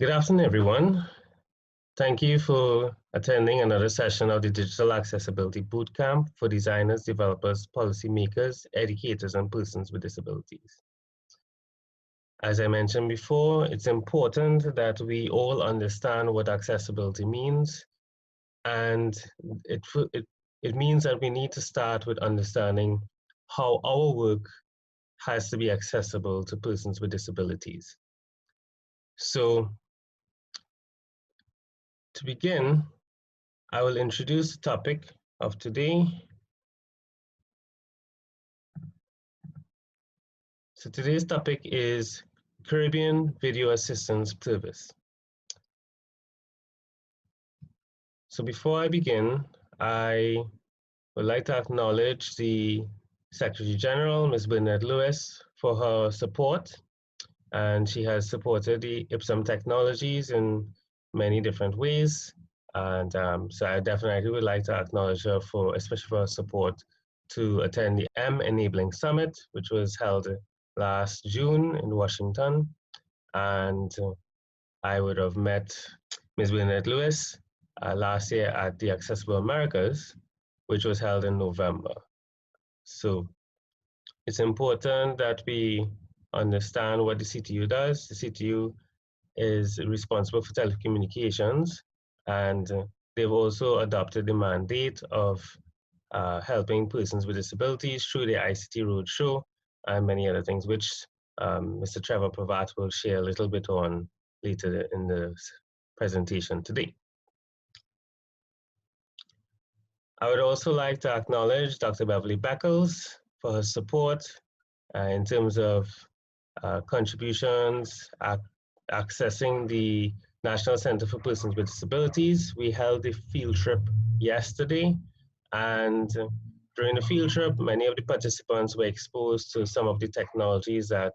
Good afternoon, everyone. Thank you for attending another session of the Digital Accessibility Bootcamp for designers, developers, policymakers, educators, and persons with disabilities. As I mentioned before, it's important that we all understand what accessibility means, and it means that we need to start with understanding how our work has to be accessible to persons with disabilities. So, to begin, I will introduce the topic of today. So today's topic is Caribbean Video Assistance Service. So before I begin, I would like to acknowledge the Secretary General, Ms. Bernadette Lewis, for her support. And she has supported the IPSOM technologies in many different ways. And so I definitely would like to acknowledge her for, especially for her support to attend the M-Enabling Summit, which was held last June in Washington. And I would have met Ms. Bernadette Lewis last year at the Accessible Americas, which was held in November. So it's important that we understand what the CTU does. The CTU is responsible for telecommunications, and they've also adopted the mandate of helping persons with disabilities through the ICT Roadshow and many other things, which Mr. Trevor Prevatt will share a little bit on later in the presentation today. I would also like to acknowledge Dr. Beverly Beckles for her support in terms of contributions, accessing the National Center for Persons with Disabilities. We held a field trip yesterday, and during the field trip, many of the participants were exposed to some of the technologies that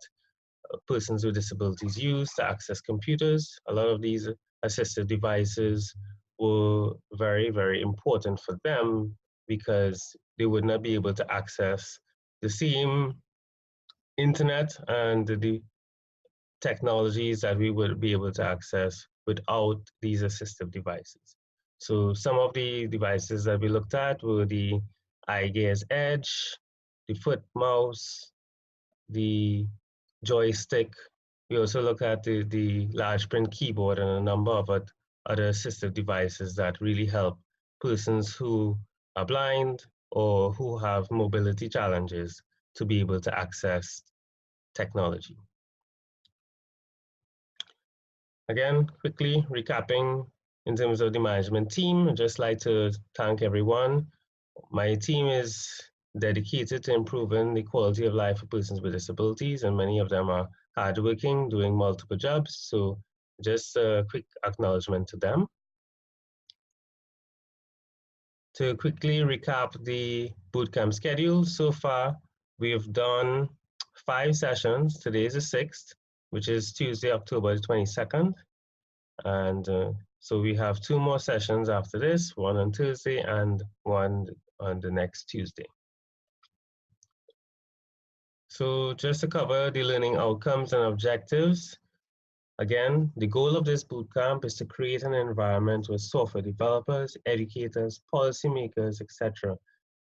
persons with disabilities use to access computers. A lot of these assistive devices were very, very important for them because they would not be able to access the same internet and the technologies that we would be able to access without these assistive devices. So some of the devices that we looked at were the iGears Edge, the foot mouse, the joystick. We also look at the large print keyboard and a number of other assistive devices that really help persons who are blind or who have mobility challenges to be able to access technology. Again, quickly recapping in terms of the management team, I'd just like to thank everyone. My team is dedicated to improving the quality of life for persons with disabilities, and many of them are hardworking, doing multiple jobs. So just a quick acknowledgement to them. To quickly recap the bootcamp schedule, so far we've done 5 sessions. Today is the 6th, which is Tuesday, October the 22nd. And so we have 2 more sessions after this, one on Thursday and one on the next Tuesday. So just to cover the learning outcomes and objectives, again, the goal of this bootcamp is to create an environment where software developers, educators, policymakers, etc.,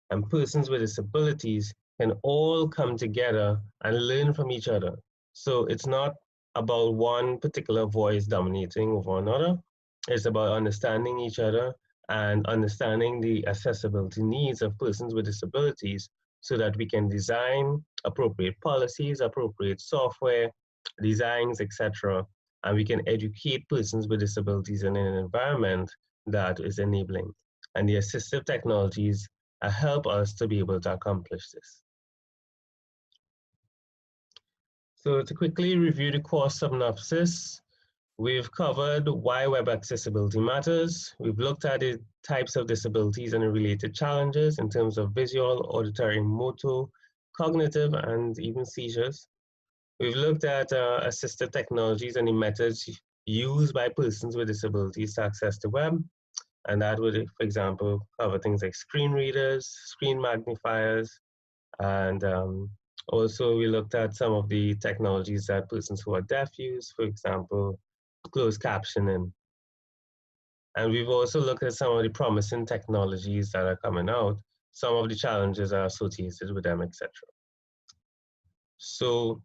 and persons with disabilities can all come together and learn from each other. So it's not about one particular voice dominating over another. It's about understanding each other and understanding the accessibility needs of persons with disabilities so that we can design appropriate policies, appropriate software, designs, etc., and we can educate persons with disabilities in an environment that is enabling. And the assistive technologies help us to be able to accomplish this. So to quickly review the course synopsis, we've covered why web accessibility matters. We've looked at the types of disabilities and the related challenges in terms of visual, auditory, motor, cognitive, and even seizures. We've looked at assistive technologies and the methods used by persons with disabilities to access the web. And that would, for example, cover things like screen readers, screen magnifiers, and also we looked at some of the technologies that persons who are deaf use, for example, closed captioning. And we've also looked at some of the promising technologies that are coming out, some of the challenges are associated with them, etc. So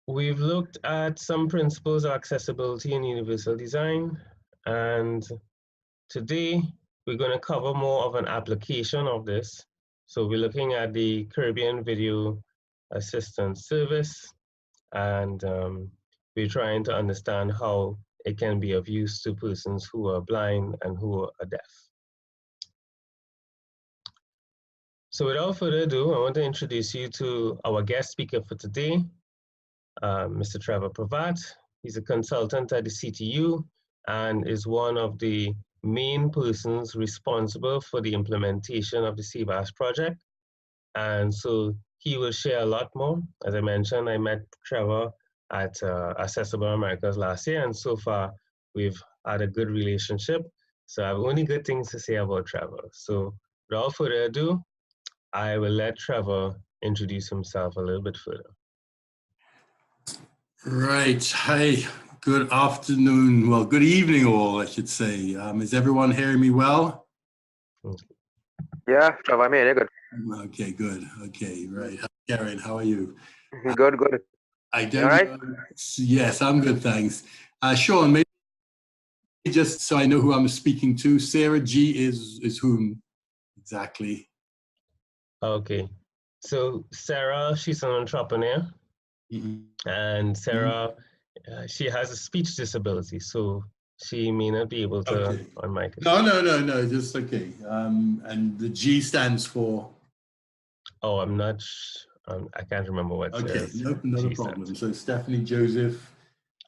we've looked at some principles of accessibility and universal design, and today we're going to cover more of an application of this. So we're looking at the Caribbean Video Assistance Service, and we're trying to understand how it can be of use to persons who are blind and who are deaf. So without further ado, I want to introduce you to our guest speaker for today, Mr. Trevor Prevatt. He's a consultant at the CTU and is one of the main persons responsible for the implementation of the CBAS project. And so he will share a lot more. As I mentioned, I met Trevor at Accessible Americas last year, and so far we've had a good relationship. So I have only good things to say about Trevor. So without further ado, I will let Trevor introduce himself a little bit further. Right. Hi. Good afternoon. Well, good evening, all, I should say. Is everyone hearing me well? Yeah, Trevor, I'm here. Good. Okay, good. Okay, right. Karen, how are you? Good, good. I don't know. Yes, I'm good, thanks. Sean, maybe just so I know who I'm speaking to, Sarah G is whom exactly? Okay. So Sarah, she's an entrepreneur. And Sarah, she has a speech disability, so she may not be able to on mic. No, just okay. And the G stands for? Oh, I'm not, I can't remember what Sarah's not a problem. So Stephanie Joseph,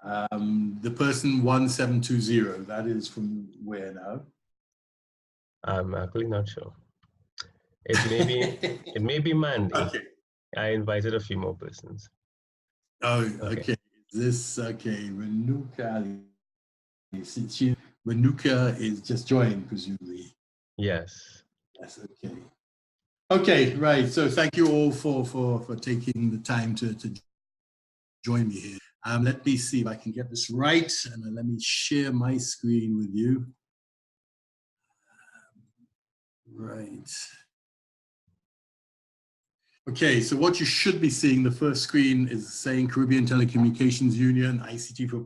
the person 1720, that is from where now? I'm actually not sure. It may be Mandy. Okay. I invited a few more persons. Oh, okay. Renuka. Renuka is just joined, presumably. Yes. Yes, okay. Okay, right. So thank you all for taking the time to join me here. Let me see if I can get this right, and let me share my screen with you. Right. Okay, so what you should be seeing, the first screen is saying Caribbean Telecommunications Union, ICT for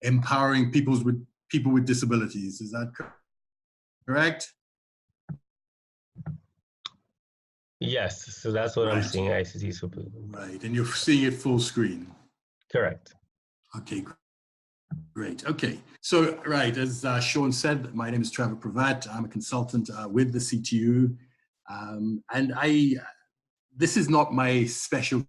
empowering people with disabilities. Is that correct? Yes, so that's what I'm seeing, ICT for people. Right, and you're seeing it full screen. Correct. Okay, great. Okay, so right, as Sean said, my name is Trevor Prevatt. I'm a consultant with the CTU, and this is not my specialty.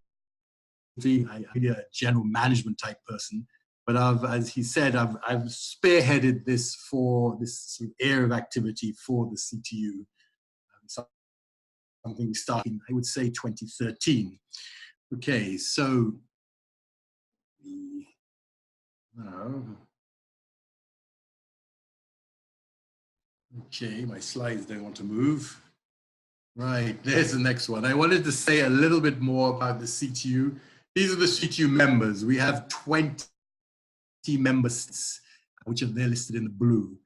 I'm a general management type person, but as he said, I've spearheaded this for this sort of area of activity for the CTU. Something starting, I would say, 2013. Okay, so okay, my slides don't want to move. Right, there's the next one. I wanted to say a little bit more about the CTU. These are the CTU members. We have 20 members, which are there listed in the blue.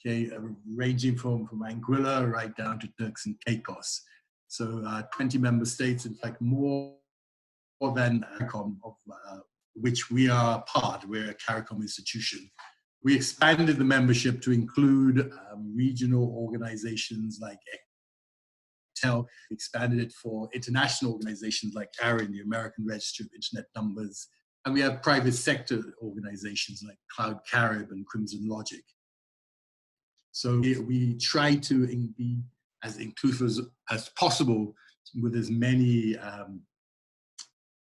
Okay, ranging from Anguilla right down to Turks and Caicos. So 20 member states, in fact, more than CARICOM, of which we are part. We're a CARICOM institution. We expanded the membership to include regional organizations like ECTEL, expanded it for international organizations like ARIN, the American Registry of Internet Numbers, and we have private sector organizations like Cloud Carib and Crimson Logic. So we try to be as inclusive as possible with as many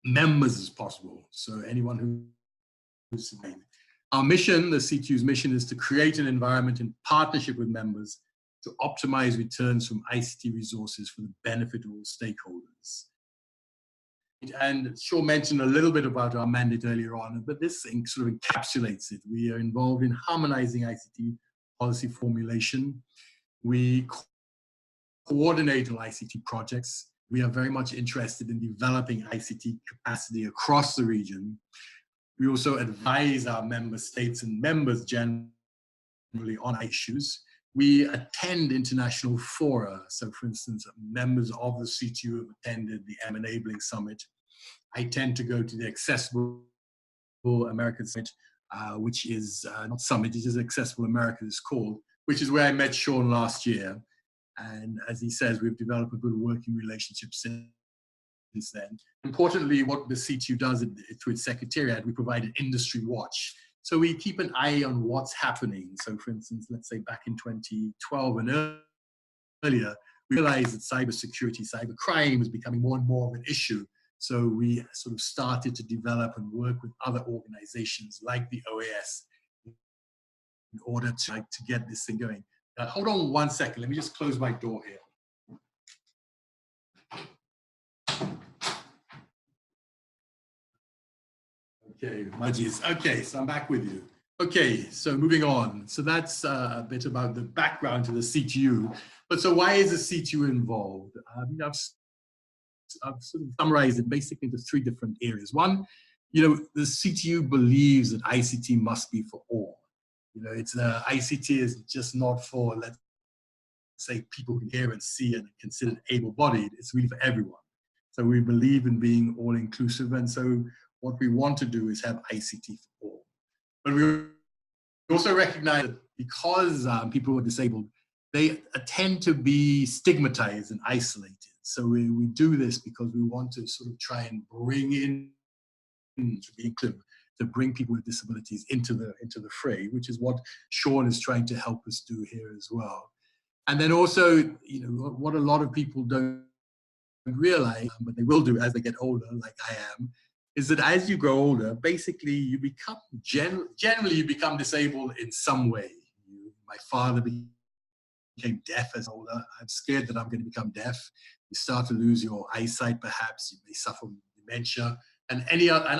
members as possible. So anyone who's our mission, the CTU's mission, is to create an environment in partnership with members to optimize returns from ICT resources for the benefit of all stakeholders. And Shaw mentioned a little bit about our mandate earlier on, but this thing sort of encapsulates it. We are involved in harmonizing ICT policy formulation. We coordinate on ICT projects. We are very much interested in developing ICT capacity across the region. We also advise our member states and members generally on issues. We attend international fora. So for instance, members of the CTU have attended the M-Enabling Summit. I tend to go to the Accessible American Summit, which is not summit, it is Accessible America is called, which is where I met Sean last year. And as he says, we've developed a good working relationship since then. Importantly, what the CTU does through its secretariat, we provide an industry watch. So we keep an eye on what's happening. So for instance, let's say back in 2012 and earlier, we realized that cybersecurity, cybercrime was becoming more and more of an issue. So we sort of started to develop and work with other organizations like the OAS in order to get this thing going. Hold on one second. Let me just close my door here. Okay, Majis. Okay, so I'm back with you. Okay, so moving on. So that's a bit about the background to the CTU. But so why is the CTU involved? I've sort of summarized it basically into three different areas. One, the CTU believes that ICT must be for all. It's ICT is just not for, let's say, people who hear and see and are considered able-bodied. It's really for everyone. So we believe in being all-inclusive, and so what we want to do is have ICT for all. But we also recognize that because people who are disabled, they tend to be stigmatized and isolated. So we do this because we want to sort of try and bring in, to be inclusive, to bring people with disabilities into the fray, which is what Sean is trying to help us do here as well. And then also, what a lot of people don't realize, but they will do as they get older, like I am, is that as you grow older, basically you become, generally you become disabled in some way. My father became deaf as older. I'm scared that I'm going to become deaf. You start to lose your eyesight, perhaps. You may suffer from dementia and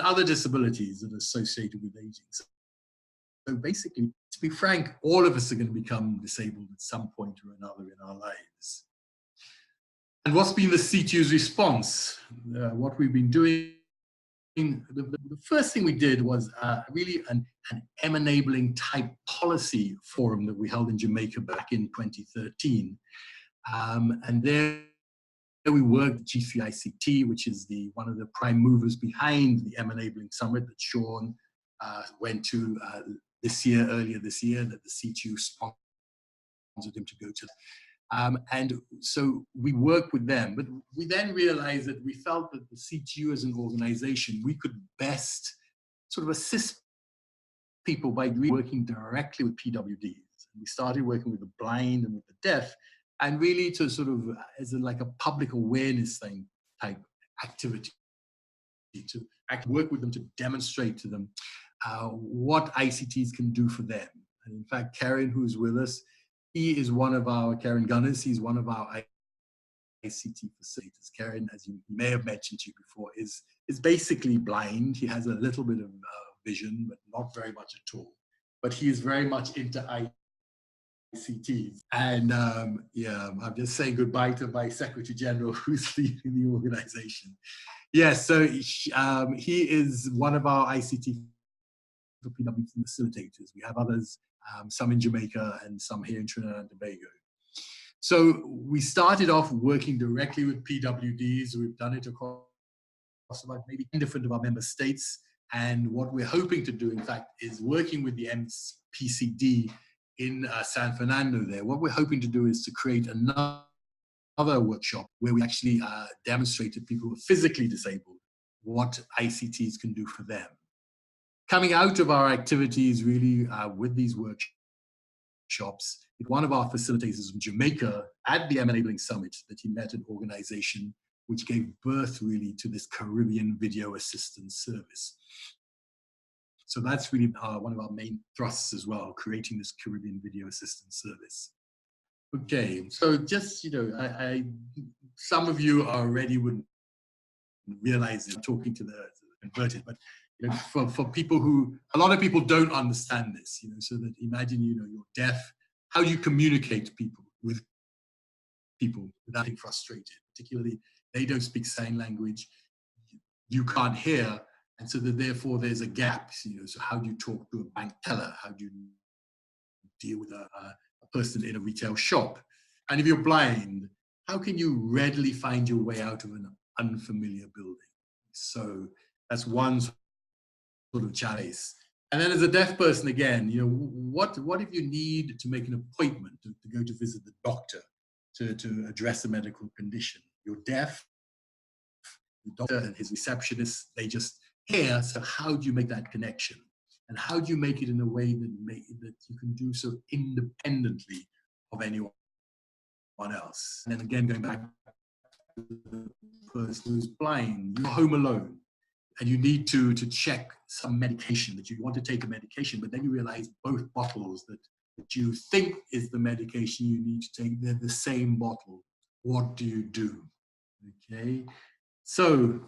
other disabilities that are associated with aging. So basically, to be frank, all of us are going to become disabled at some point or another in our lives. And what's been the CTU's response? What we've been doing, the first thing we did was really an M-Enabling type policy forum that we held in Jamaica back in 2013. And there we worked with G3ICT, which is one of the prime movers behind the M-Enabling Summit that Sean went to earlier this year, that the CTU sponsored him to go to. And so we worked with them, but we then realized that we felt that the CTU as an organization, we could best sort of assist people by working directly with PWDs. We started working with the blind and with the deaf, and really to sort of, as like a public awareness thing type activity, to actually work with them to demonstrate to them what ICTs can do for them. And in fact, Karen, who's with us, he is one of our, Karen Gunners, he's one of our ICT facilitators. Karen, as you may have mentioned to you before, is basically blind. He has a little bit of vision, but not very much at all. But he is very much into ICTs. And yeah, I'm just saying goodbye to my Secretary General who's leading the organization. Yes, so he is one of our ICT for PW facilitators. We have others, some in Jamaica and some here in Trinidad and Tobago. So we started off working directly with PWDs. We've done it across about maybe 10 different of our member states. And what we're hoping to do, in fact, is working with the MPCD in San Fernando there. What we're hoping to do is to create another workshop where we actually demonstrate to people who are physically disabled what ICTs can do for them. Coming out of our activities really with these workshops, one of our facilitators from Jamaica at the M-Enabling Summit, that he met an organization which gave birth really to this Caribbean video assistance service. So that's really one of our main thrusts as well, creating this Caribbean video assistance service. Okay, so just, some of you already would realize it, talking to the converted, but for people who, a lot of people don't understand this, so that imagine, you're deaf, how do you communicate to people with people without being frustrated? Particularly, they don't speak sign language, you can't hear, And so that therefore there's a gap. So how do you talk to a bank teller? How do you deal with a person in a retail shop? And if you're blind, how can you readily find your way out of an unfamiliar building? So that's one sort of challenge. And then as a deaf person, again, what if you need to make an appointment to go to visit the doctor to address a medical condition? You're deaf, the doctor and his receptionist, they just hear. So how do you make that connection? And how do you make it in a way that you can do so independently of anyone else? And then again, going back to the person who's blind, you're home alone and you need to check some medication, that you want to take a medication, but then you realize both bottles that you think is the medication you need to take, they're the same bottle. What do you do? Okay, so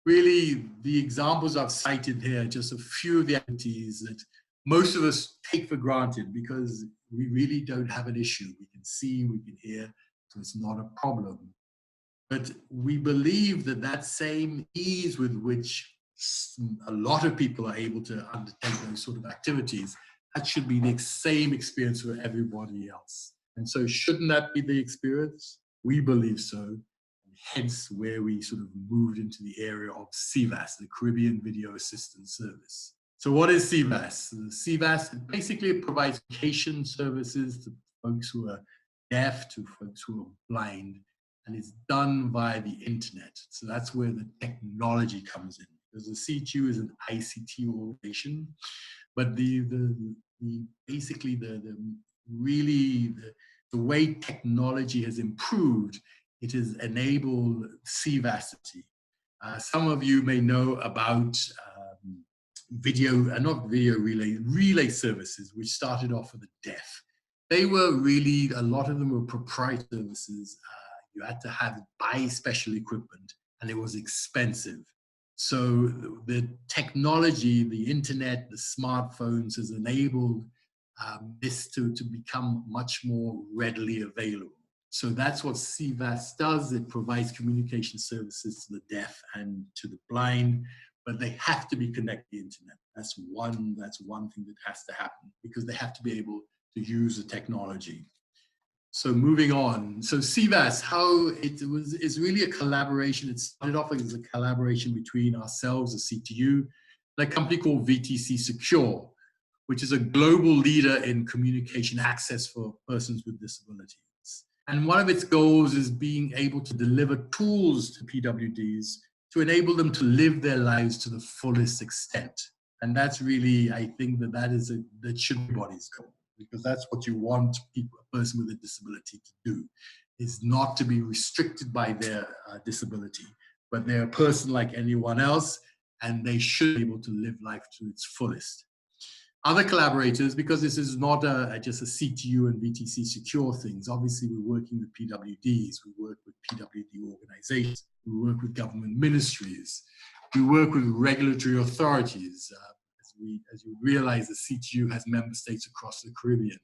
really the examples I've cited here are just a few of the activities that most of us take for granted because we really don't have an issue. We can see, we can hear, so it's not a problem. But we believe that that same ease with which a lot of people are able to undertake those sort of activities, that should be the same experience for everybody else. And so shouldn't that be the experience? We believe so. Hence where we sort of moved into the area of CVAS, the Caribbean Video Assistance Service. So what is CVAS? CVAS basically provides communication services to folks who are deaf, to folks who are blind, and it's done via the internet. So that's where the technology comes in. Because the CTU is an ICT organization, but basically the way technology has improved, it has enabled CVAS. Some of you may know about relay services, which started off for the deaf. They were really, a lot of them were proprietary services. You had to buy special equipment, and it was expensive. So the technology, the internet, the smartphones has enabled this to become much more readily available. So that's what CVAS does. It provides communication services to the deaf and to the blind, but they have to be connected to the internet. That's one thing that has to happen, because they have to be able to use the technology. So moving on, so CVAS, it's really a collaboration. It started off as a collaboration between ourselves, the CTU, and a company called VTC Secure, which is a global leader in communication access for persons with disabilities. And one of its goals is being able to deliver tools to PWDs to enable them to live their lives to the fullest extent. And that's really, I think that should be everybody's goal, because that's what you want a person with a disability to do, is not to be restricted by their disability, but they're a person like anyone else, and they should be able to live life to its fullest. Other collaborators, because this is not just a CTU and VTC Secure things, obviously we're working with PWDs, we work with PWD organizations, we work with government ministries, we work with regulatory authorities. As you realize, the CTU has member states across the Caribbean.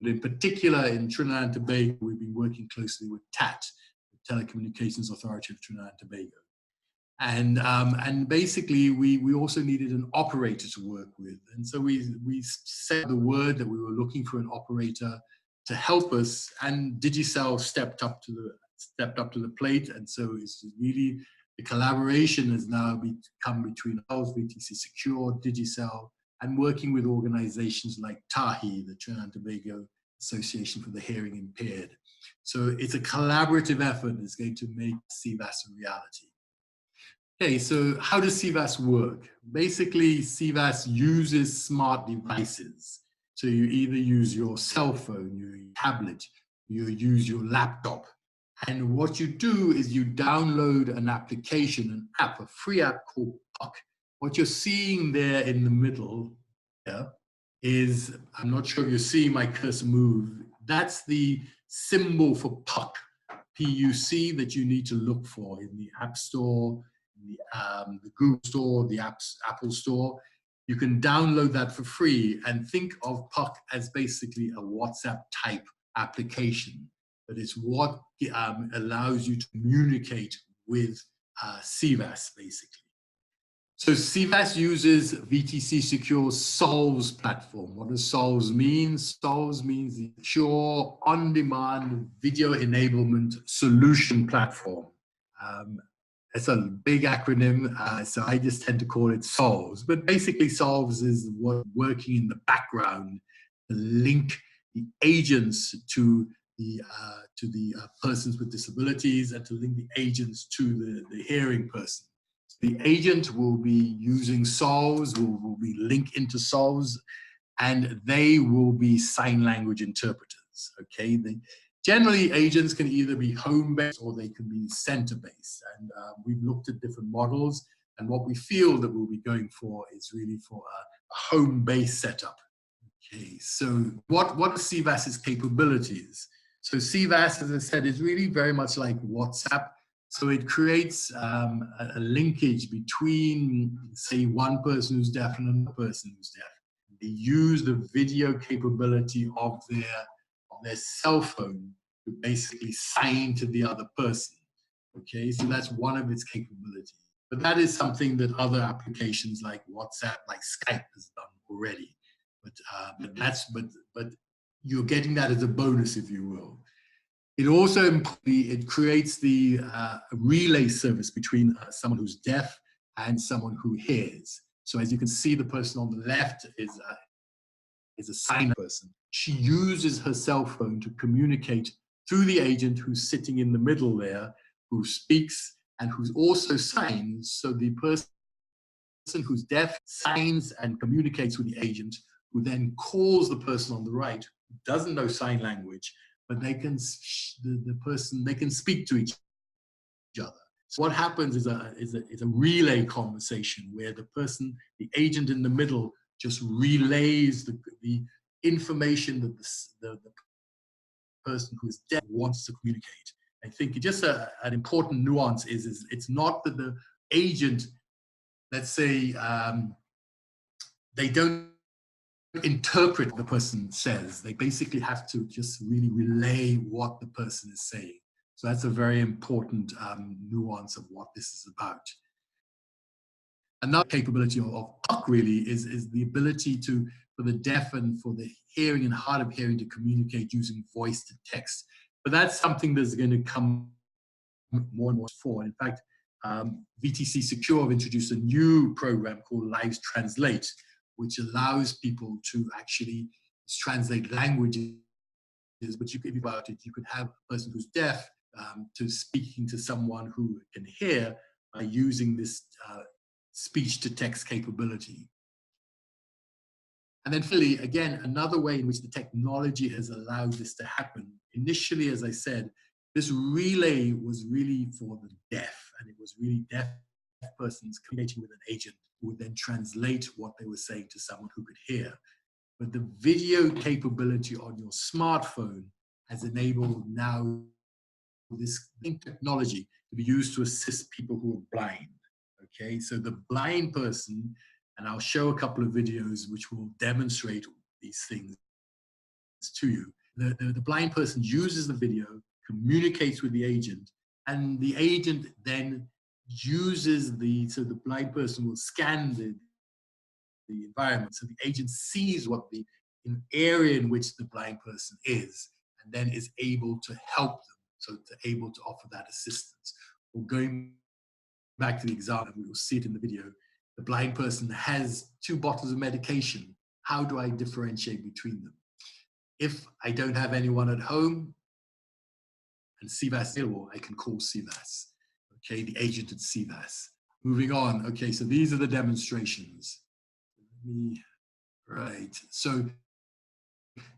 But in particular, in Trinidad and Tobago, we've been working closely with TAT, the Telecommunications Authority of Trinidad and Tobago. And basically, we also needed an operator to work with. And so we said the word that we were looking for an operator to help us, and Digicel stepped up to the plate. And so it's really, the collaboration has now become between us, VTC Secure, Digicel, and working with organizations like TAHI, the Trinidad and Tobago Association for the Hearing Impaired. So it's a collaborative effort that's going to make CVAS a reality. Okay, so how does CVAS work? Basically, CVAS uses smart devices. So you either use your cell phone, your tablet, you use your laptop. And what you do is you download an application, an app, a free app called Puck. What you're seeing there in the middle here is, I'm not sure if you're seeing my cursor move, that's the symbol for Puck, P-U-C, that you need to look for in the App Store, the Google Store, the Apple Store. You can download that for free and think of Puck as basically a WhatsApp type application. But it's what allows you to communicate with CVAS, basically. So CVAS uses VTC Secure Solves platform. What does Solves mean? Solves means the secure, on-demand video enablement solution platform. It's a big acronym, so I just tend to call it Solves. But basically, Solves is what working in the background to link the agents to the persons with disabilities and to link the agents to the hearing person. The agent will be using Solves, will be linked into Solves, and they will be sign language interpreters, okay? Generally, agents can either be home-based or they can be center-based. And we've looked at different models, and what we feel that we'll be going for is really for a home-based setup. Okay, so what are CVAS's capabilities? So CVAS, as I said, is really very much like WhatsApp. So it creates a linkage between, say, one person who's deaf and another person who's deaf. They use the video capability of their cell phone to basically sign to the other person. Okay, so that's one of its capabilities. But that is something that other applications like WhatsApp, like Skype, has done already. But you're getting that as a bonus, if you will. It also creates the relay service between someone who's deaf and someone who hears. So as you can see, the person on the left is a sign person. She uses her cell phone to communicate through the agent who's sitting in the middle there, who speaks and who's also signs. So the person who's deaf signs and communicates with the agent, who then calls the person on the right, who doesn't know sign language, but they can they can speak to each other. So what happens is a relay conversation where the agent in the middle, just relays the information that the person who is deaf wants to communicate. I think just an important nuance is it's not that the agent, let's say, they don't interpret what the person says. They basically have to just really relay what the person is saying. So that's a very important nuance of what this is about. Another capability of TOC really is the ability for the deaf and for the hearing and hard of hearing to communicate using voice to text. But that's something that's going to come more and more forward. In fact, VTC Secure have introduced a new program called Live Translate, which allows people to actually translate languages. But you could about it, you could have a person who's deaf to speaking to someone who can hear by using this speech to text capability. And then finally, again, another way in which the technology has allowed this to happen. Initially, as I said, this relay was really for the deaf, and it was really deaf persons communicating with an agent who would then translate what they were saying to someone who could hear. But the video capability on your smartphone has enabled now this technology to be used to assist people who are blind. Okay, so the blind person, and I'll show a couple of videos which will demonstrate these things to you. The blind person uses the video, communicates with the agent, and the agent then uses so the blind person will scan the environment. So the agent sees what the area in which the blind person is, and then is able to help them, so to able to offer that assistance. Or going back to the example, we will see it in the video, the blind person has 2 bottles of medication. How do I differentiate between them? If I don't have anyone at home and CVAS available, I can call CVAS. Okay, the agent at CVAS. Moving on. Okay, so these are the demonstrations. Right. So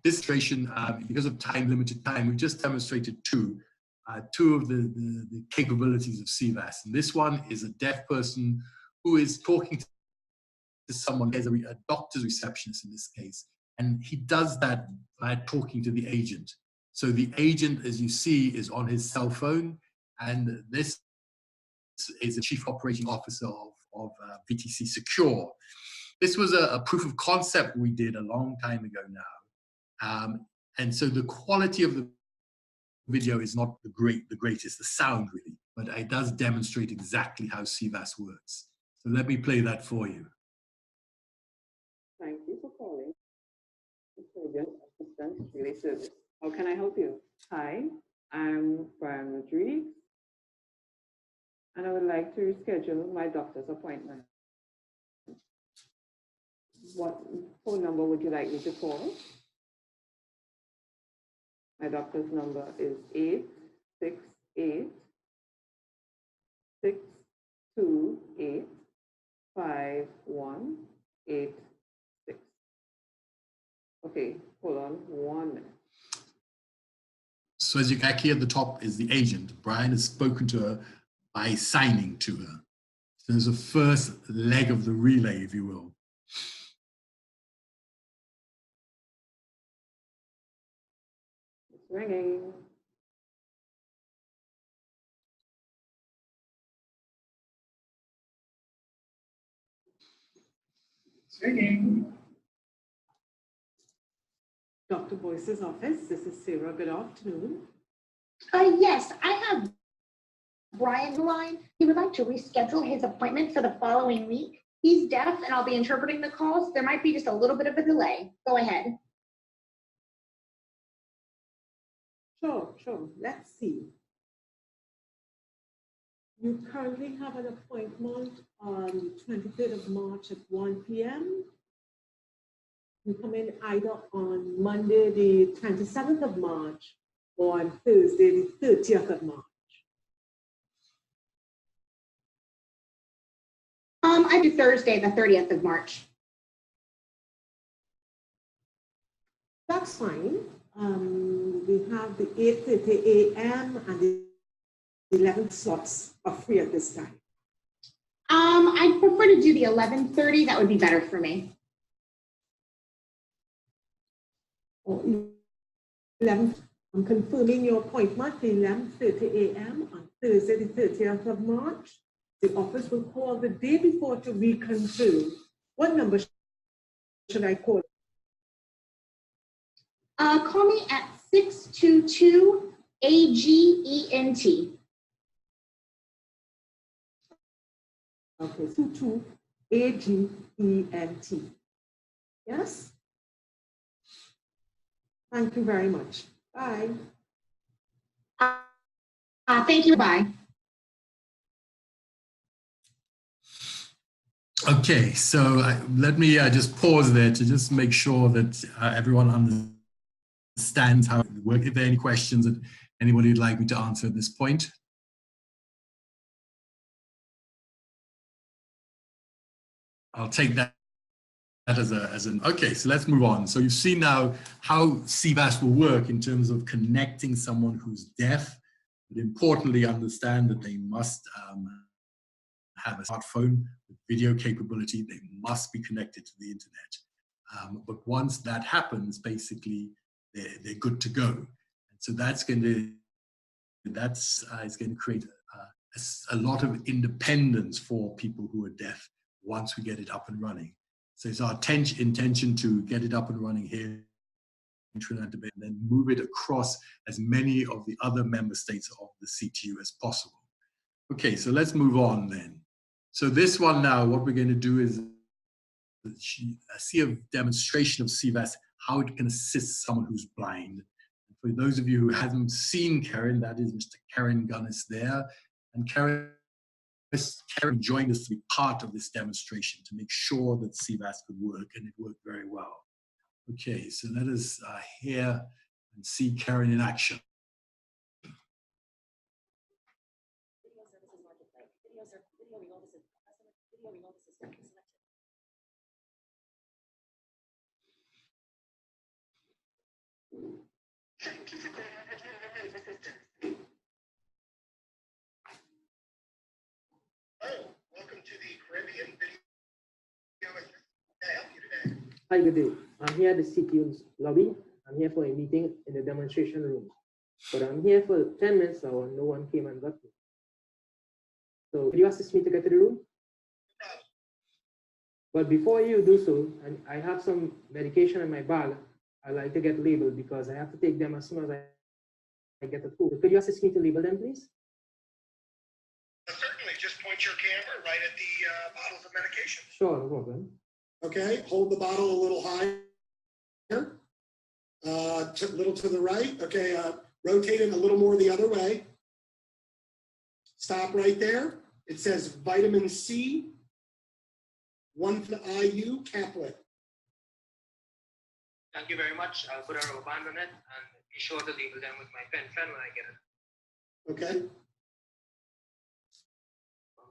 this demonstration, because of limited time, we just demonstrated two of the capabilities of CVAS. And this one is a deaf person who is talking to someone, as a doctor's receptionist in this case, and he does that by talking to the agent. So the agent, as you see, is on his cell phone, and this is the Chief Operating Officer of VTC Secure. This was a proof of concept we did a long time ago now. And so the quality of the video is not the greatest, the sound really, but it does demonstrate exactly how CVAS works. So let me play that for you. Thank you for calling. Assistant Relay Service. How can I help you? Hi, I'm Brian Rodriguez, and I would like to reschedule my doctor's appointment. What phone number would you like me to call? My doctor's number is 868-628-5186. Okay, hold on 1 minute. So as you can hear at the top is the agent. Brian has spoken to her by signing to her. So there's a first leg of the relay, if you will. It's ringing. It's ringing. Dr. Boyce's office. This is Sarah. Good afternoon. Yes, I have Brian on the line. He would like to reschedule his appointment for the following week. He's deaf and I'll be interpreting the calls. There might be just a little bit of a delay. Go ahead. Sure. Let's see. You currently have an appointment on the 23rd of March at 1 p.m. You come in either on Monday, the 27th of March, or on Thursday, the 30th of March. I do Thursday, the 30th of March. That's fine. We have the 8:30 a.m. and the 11 slots are free at this time. I'd prefer to do the 11:30. That would be better for me. Or 11. I'm confirming your appointment at 11:30 a.m. on Thursday, the 30th of March. The office will call the day before to reconfirm. What number should I call? Call me at 622-AGENT. Okay, 22-AGENT. Yes? Thank you very much. Bye. Thank you. Bye. Okay, so let me just pause there to just make sure that everyone understands how it works. If there are any questions that anybody would like me to answer at this point. I'll take that as an, okay, so let's move on. So you've seen now how CVAS will work in terms of connecting someone who's deaf, but importantly understand that they must have a smartphone with video capability. They must be connected to the internet. But once that happens, basically, they're good to go. And so that's going to create a lot of independence for people who are deaf once we get it up and running. So it's our intention to get it up and running here in Trinidad and Tobago, and then move it across as many of the other member states of the CTU as possible. Okay, so let's move on then. So this one now, what we're going to do is see a demonstration of CVAS, how it can assist someone who's blind. For those of you who haven't seen Karen, that is Mr. Karen Gunnis there. And Karen joined us to be part of this demonstration to make sure that CVAS could work, and it worked very well. Okay, so let us hear and see Karen in action. Welcome to the Caribbean Video Assistant. Can I help you today? Hi, good day. I'm here at the CTU's lobby. I'm here for a meeting in the demonstration room. But I'm here for 10 minutes now and no one came and got me. So could you assist me to get to the room? But before you do so, I have some medication in my bag. I like to get labeled because I have to take them as soon as I get the food. Could you assist me to label them, please? Certainly, just point your camera right at the bottles of medication. Sure, no problem. Okay, hold the bottle a little higher. Little to the right. Okay, rotate it a little more the other way. Stop right there. It says vitamin C, 1 IU caplet. Thank you very much. I'll put a rubber band on it and be sure to label them with my pen when I get it. Okay.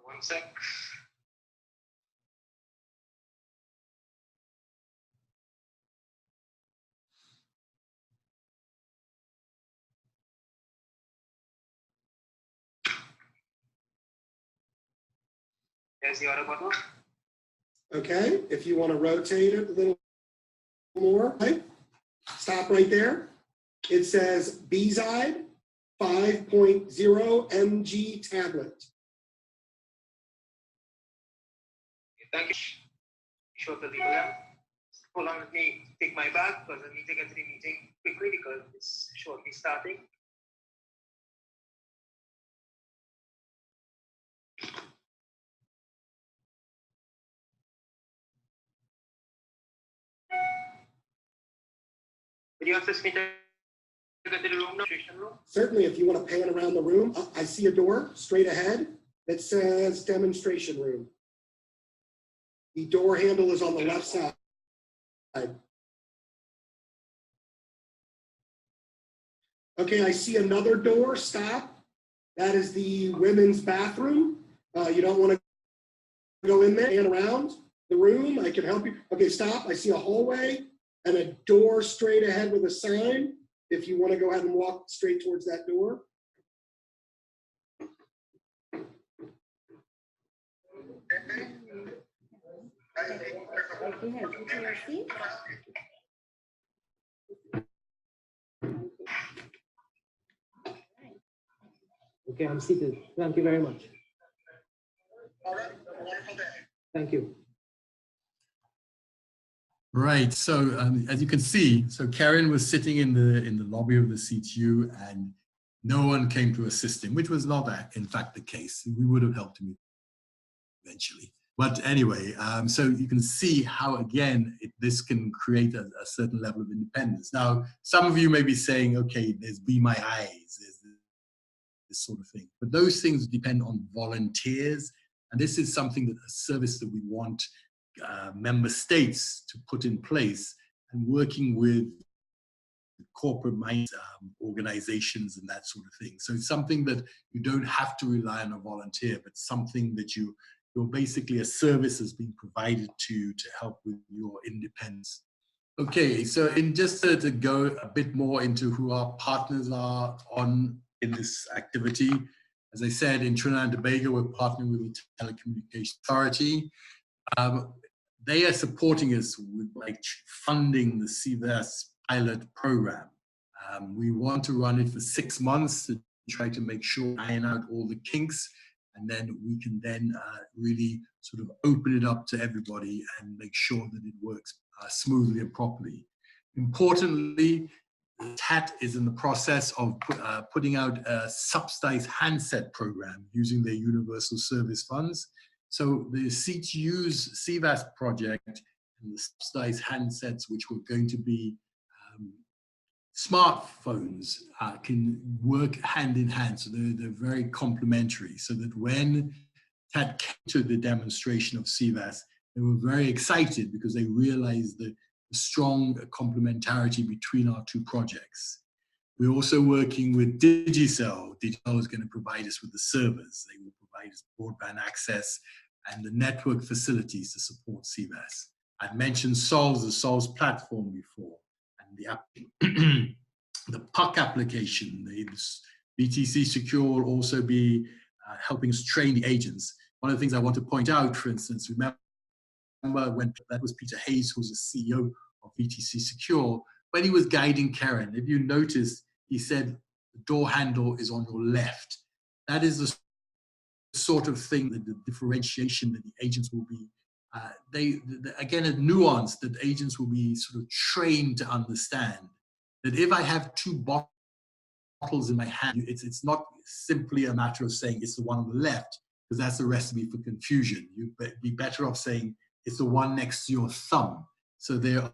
One sec. There's the other bottle. Okay, if you want to rotate it a little more, okay. Stop right there. It says B-Zide 5.0 mg tablet. Thank you. Be sure to label them. Hold on, let me take my bag because I need to get to the meeting quickly because it's shortly starting. Would you assist me to get to the room, demonstration room? Certainly, if you want to pan around the room, I see a door straight ahead that says demonstration room. The door handle is on the left side. Okay, I see another door, stop. That is the women's bathroom. You don't want to go in there and around the room. I can help you. Okay, stop. I see a hallway and a door straight ahead with a sign. If you want to go ahead and walk straight towards that door. Okay, I'm seated. Thank you very much. All right, have a wonderful day. Thank you. Right. So as you can see, so Karen was sitting in the lobby of the CTU, and no one came to assist him, which was not in fact the case. We would have helped him eventually. But anyway, so you can see how again this can create a certain level of independence. Now, some of you may be saying, okay, there's Be My Eyes, there's this sort of thing, but those things depend on volunteers, and this is something that a service that we want member states to put in place, and working with corporate minds, organizations and that sort of thing. So it's something that you don't have to rely on a volunteer, but something that you're basically a service that's being provided to help with your independence. Okay, so in just to go a bit more into who our partners are in this activity, as I said, in Trinidad and Tobago, we're partnering with the Telecommunications Authority. They are supporting us with funding the CVAS pilot program. We want to run it for 6 months to try to make sure, iron out all the kinks, and then we can then really sort of open it up to everybody and make sure that it works smoothly and properly. Importantly, TAT is in the process of putting out a subsidized handset program using their universal service funds. So the CTU's CVAS project and the subsidized handsets, which were going to be smartphones, can work hand in hand. So they're very complementary, so that when TAT came to the demonstration of CVAS, they were very excited because they realized the strong complementarity between our two projects. We're also working with Digicel. Digicel is going to provide us with the servers. They will provide us broadband access and the network facilities to support CVAS. I'd mentioned SOLS, the SOLS platform before, and the app, the PUC application. The BTC Secure will also be helping us train the agents. One of the things I want to point out, for instance, remember when that was Peter Hayes, who was the CEO of BTC Secure, when he was guiding Karen, if you notice, he said the door handle is on your left. That is the sort of thing, that the differentiation that the agents will be, again, a nuance that agents will be sort of trained to understand. That if I have two bottles in my hand, it's not simply a matter of saying it's the one on the left. because that's a recipe for confusion. You'd be better off saying it's the one next to your thumb. So there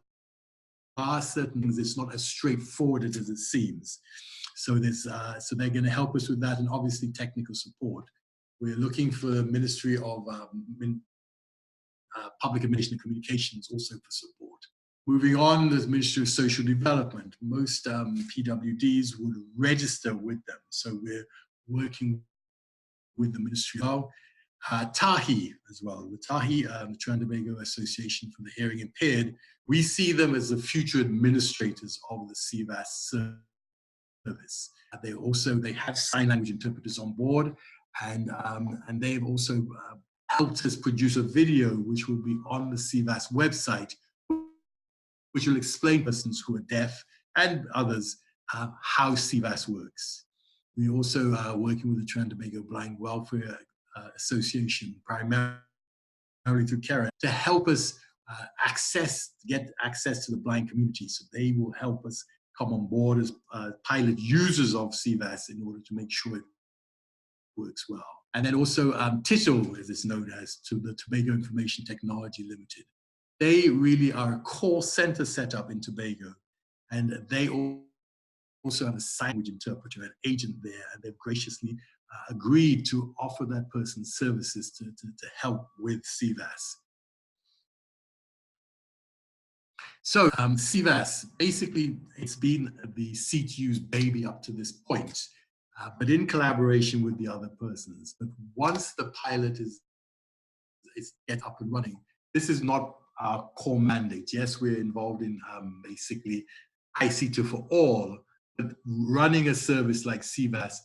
are certain things, it's not as straightforward as it seems. So so they're going to help us with that, and obviously technical support. We're looking for the Ministry of Public Administration and Communications also for support. Moving on, there's Ministry of Social Development. Most PWDs would register with them. So we're working with the Ministry of TAHI as well. The TAHI, the Trinidad and Tobago Association for the Hearing Impaired, we see them as the future administrators of the CVAS service. They have sign language interpreters on board, and they've also helped us produce a video which will be on the CVAS website, which will explain to persons who are deaf and others how CVAS works. We also are working with the Trinidad and Tobago Blind Welfare Association, primarily through Karen, to help us get access to the blind community. So they will help us come on board as pilot users of CVAS in order to make sure it works well. And then also TITO, as it's known as, to the Tobago Information Technology Limited. They really are a call center set up in Tobago, and they also have a sign language interpreter, an agent there, and they've graciously agreed to offer that person services to help with CVAS. So CVAS, basically, it's been the CTU's baby up to this point, but in collaboration with the other persons. But once the pilot is get up and running, this is not our core mandate. Yes, we're involved in basically IC2 for all, but running a service like CVAS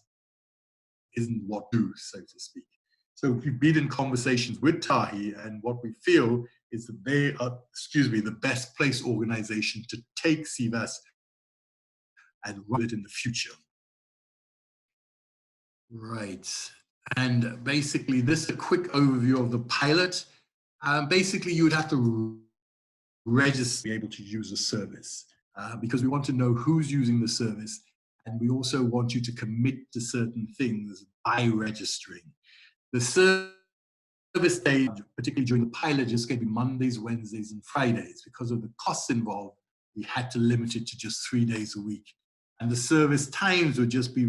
isn't what we do, so to speak. So we've been in conversations with TAHI, and what we feel is that they are, the best place organization to take CVAS and run it in the future. Right. And basically, this is a quick overview of the pilot. Basically, you would have to register to be able to use the service because we want to know who's using the service, and we also want you to commit to certain things by registering. The service day, particularly during the pilot, is going to be Mondays, Wednesdays, and Fridays. Because of the costs involved, we had to limit it to just 3 days a week. And the service times would just be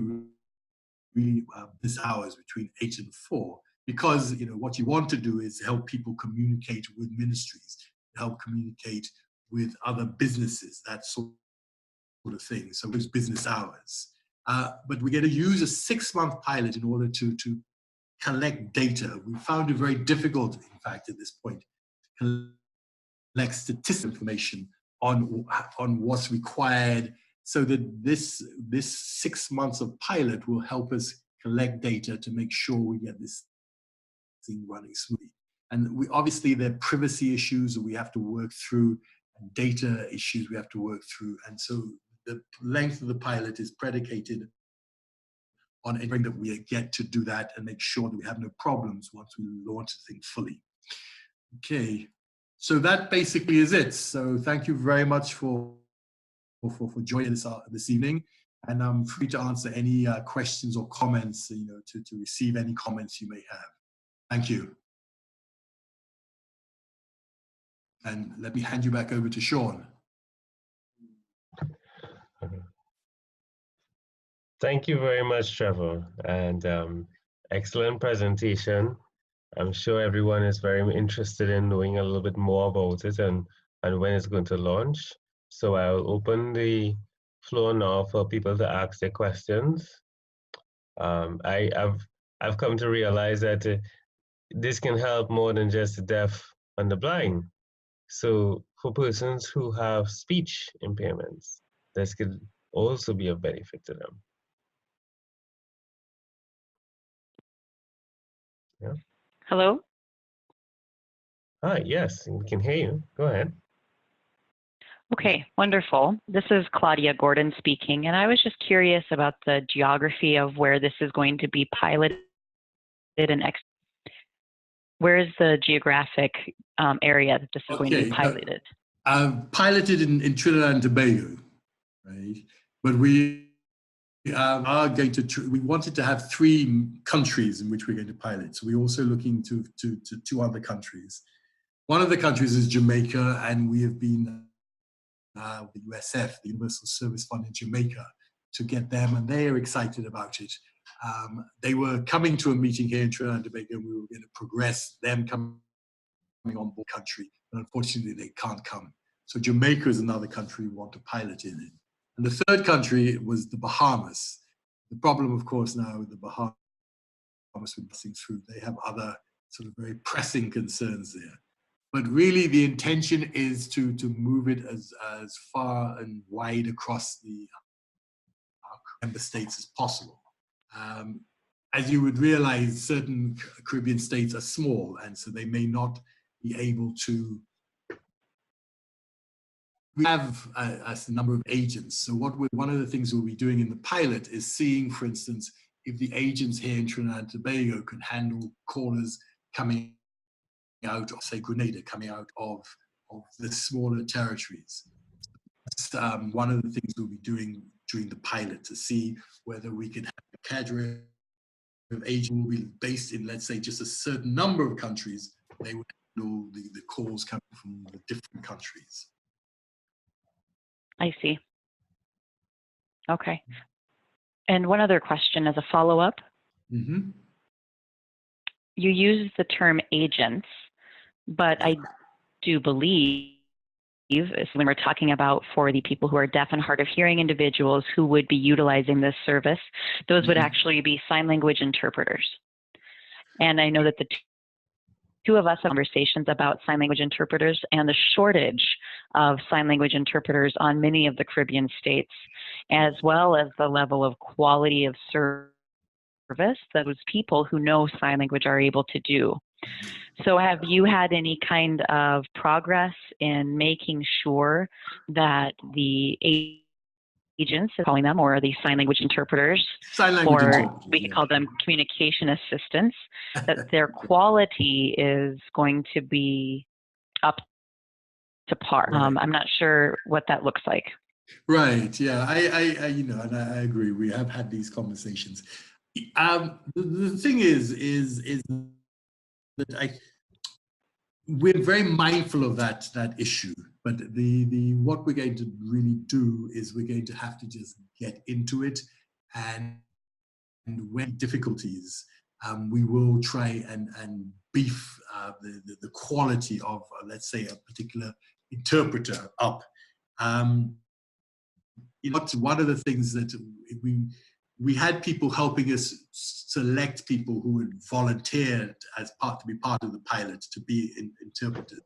really business hours between 8 and 4. Because what you want to do is help people communicate with ministries, help communicate with other businesses, that sort of thing. So it's business hours. But we're going to use a 6-month pilot in order to collect data. We found it very difficult, in fact, at this point, to collect statistical information on what's required, so that this 6 months of pilot will help us collect data to make sure we get this thing running smoothly. And obviously there are privacy issues that we have to work through, and data issues we have to work through. And so the length of the pilot is predicated on ensuring that we get to do that and make sure that we have no problems once we launch the thing fully. Okay, so that basically is it. So thank you very much for joining us this evening, and I'm free to answer any questions or comments, to receive any comments you may have. Thank you. And let me hand you back over to Sean. Thank you very much, Trevor, and excellent presentation. I'm sure everyone is very interested in knowing a little bit more about it and when it's going to launch. So I'll open the floor now for people to ask their questions. I've come to realize that this can help more than just the deaf and the blind. So for persons who have speech impairments, this could also be of benefit to them. Yeah. Hello? Hi, yes, we can hear you. Go ahead. Okay, wonderful. This is Claudia Gordon speaking, and I was just curious about the geography of where this is going to be piloted and where is the geographic area that this is going to be piloted? Piloted in Trinidad and Tobago, right? But we are going to, we wanted to have 3 countries in which we're going to pilot. So we're also looking to 2 other countries. One of the countries is Jamaica, and we have been the USF, the Universal Service Fund in Jamaica, to get them, and they are excited about it. They were coming to a meeting here in Trinidad and Tobago, and we were going to progress them coming on board country, but unfortunately they can't come. So Jamaica is another country we want to pilot in. And the third country was the Bahamas. The problem, of course, now with the Bahamas, with passing through, they have other sort of very pressing concerns there. But really, the intention is to move it as far and wide across the member states as possible. As you would realize, certain Caribbean states are small, and so they may not be able to. We have a number of agents. So one of the things we'll be doing in the pilot is seeing, for instance, if the agents here in Trinidad and Tobago can handle callers coming out of, say, Grenada, coming out of the smaller territories. That's one of the things we'll be doing during the pilot, to see whether we can have a cadre of agents who will be based in, let's say, just a certain number of countries. They would handle the calls coming from the different countries. I see. Okay. And one other question as a follow-up. Mm-hmm. You use the term agents, but I do believe, when we're talking about for the people who are deaf and hard of hearing individuals who would be utilizing this service, those would actually be sign language interpreters. And I know that the two of us have conversations about sign language interpreters and the shortage of sign language interpreters on many of the Caribbean states, as well as the level of quality of service that those people who know sign language are able to do. So have you had any kind of progress in making sure that the agents, calling them, or the sign language interpreters, or we could call them communication assistants, that their quality is going to be up to par? Right. I'm not sure what that looks like. Right. Yeah. I and I agree. We have had these conversations. The thing is that we're very mindful of that issue, but what we're going to really do is we're going to have to just get into it, and when difficulties, we will try and beef the quality of, let's say, a particular interpreter up. One of the things that we had people helping us select people who would volunteer to be part of the pilot, to be interpreters.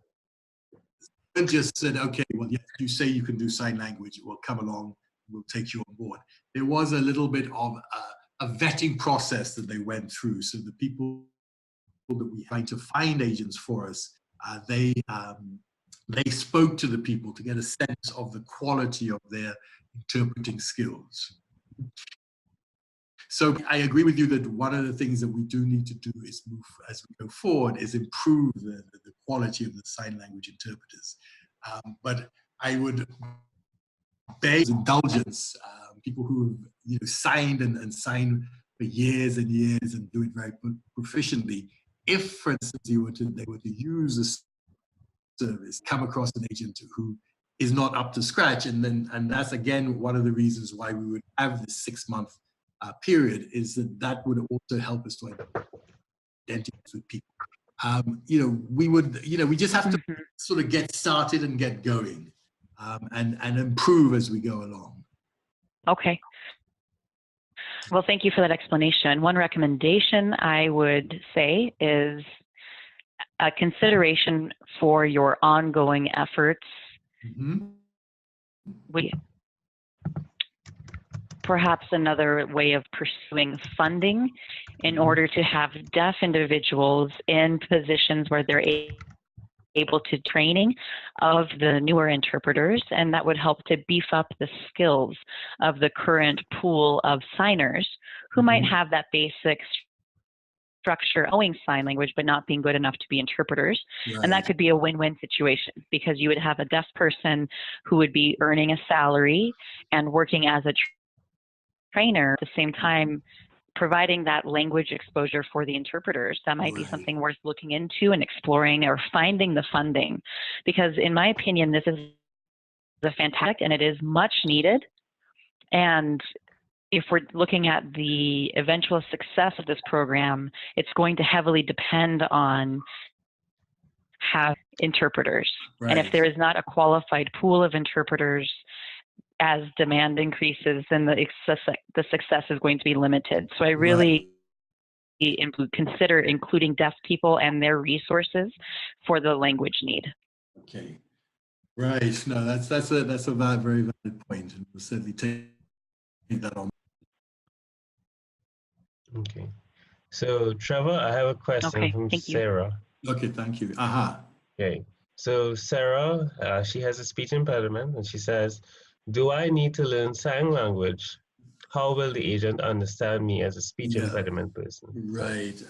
And just said, okay, well, yes, you say you can do sign language, well, come along, we'll take you on board. There was a little bit of a vetting process that they went through. So the people that we tried to find agents for us, they spoke to the people to get a sense of the quality of their interpreting skills. So I agree with you that one of the things that we do need to do is move, as we go forward, is improve the quality of the sign language interpreters. But I would beg indulgence, people who have signed and signed for years and years and do it very proficiently. If, for instance, they were to use a service, come across an agent who is not up to scratch, and that's again one of the reasons why we would have this 6-month period, is that would also help us to identify with people. We just have to sort of get started and get going, and improve as we go along. Okay. Well, thank you for that explanation. One recommendation I would say is a consideration for your ongoing efforts. Perhaps another way of pursuing funding in order to have deaf individuals in positions where they're able to training of the newer interpreters, and that would help to beef up the skills of the current pool of signers who might have that basic structure knowing sign language but not being good enough to be interpreters. Right. And that could be a win-win situation, because you would have a deaf person who would be earning a salary and working as a trainer, at the same time, providing that language exposure for the interpreters. That might be Right. something worth looking into and exploring or finding the funding. Because in my opinion, this is a fantastic and it is much needed. And if we're looking at the eventual success of this program, it's going to heavily depend on have interpreters. Right. And if there is not a qualified pool of interpreters, as demand increases, then the success is going to be limited. So I really consider including deaf people and their resources for the language need. Okay. Right. No, that's a very valid point, and we'll certainly take that on. Okay. So Trevor, I have a question Okay, from thank you. Sarah. Okay, thank you. Aha. Okay. So Sarah, she has a speech impediment, and she says, "Do I need to learn sign language? How will the agent understand me as a speech Yeah. impediment person?" Right.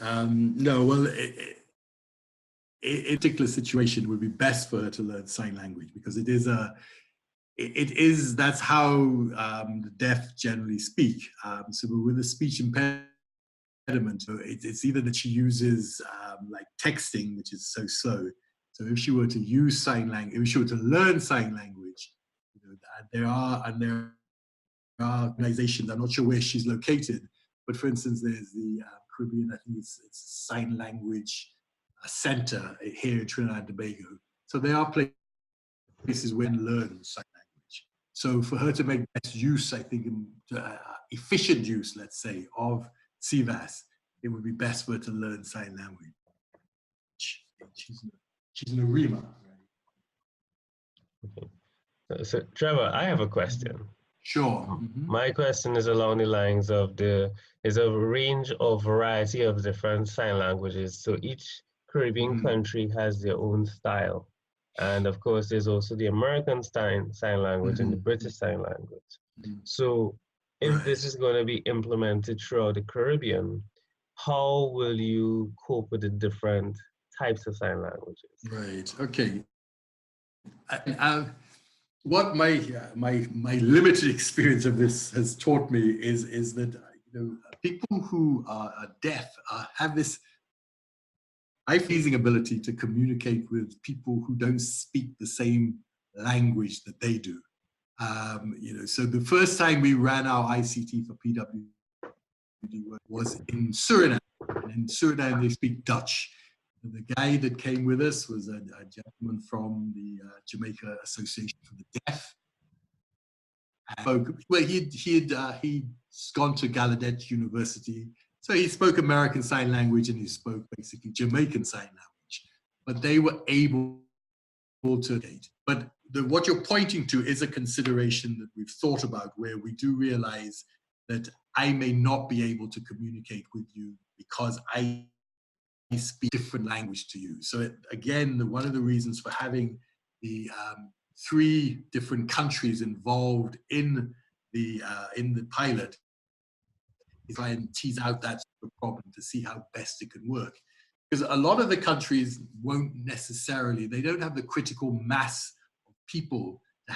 No, well, in a particular situation, it would be best for her to learn sign language because that's how the deaf generally speak. So with a speech impediment, it's either that she uses like texting, which is so slow. So if she were to use sign language, if she were to learn sign language, there are organizations. I'm not sure where she's located, but for instance, there's the Caribbean. I think it's a sign language center here in Trinidad and Tobago. So there are places where you can learn sign language. So for her to make best use, I think, efficient use, let's say, of CVAS, it would be best for her to learn sign language. She's an ARIMA. Okay. So Trevor, I have a question. Sure. My question is along the lines of there's a range or variety of different sign languages. So each Caribbean country has their own style. And of course, there's also the American sign language and the British sign language. So if this is going to be implemented throughout the Caribbean, how will you cope with the different types of sign languages? Right. Okay. What my limited experience of this has taught me is that people who are deaf have this eye-pleasing ability to communicate with people who don't speak the same language that they do. So the first time we ran our ICT for PWD was in Suriname, and in Suriname they speak Dutch. The guy that came with us was a gentleman from the Jamaica Association for the Deaf. Well, he'd gone to Gallaudet University, so he spoke American Sign Language and he spoke basically Jamaican Sign Language. But they were able to engage. But what you're pointing to is a consideration that we've thought about, where we do realize that I may not be able to communicate with you because I speak different language to you. So again, one of the reasons for having the 3 different countries involved in the pilot is try and tease out that sort of problem to see how best it can work. Because a lot of the countries won't necessarily, they don't have the critical mass of people to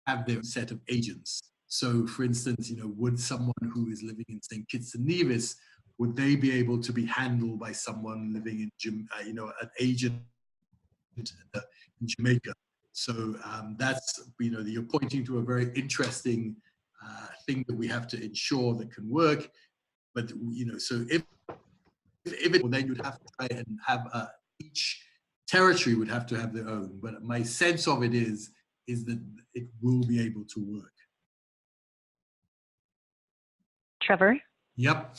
have their own set of agents. So for instance, would someone who is living in St. Kitts and Nevis, would they be able to be handled by someone living in, an agent in Jamaica? So that's, you're pointing to a very interesting thing that we have to ensure that can work. But, so if it, then you'd have to try and have each territory would have to have their own. But my sense of it is that it will be able to work. Trevor? Yep.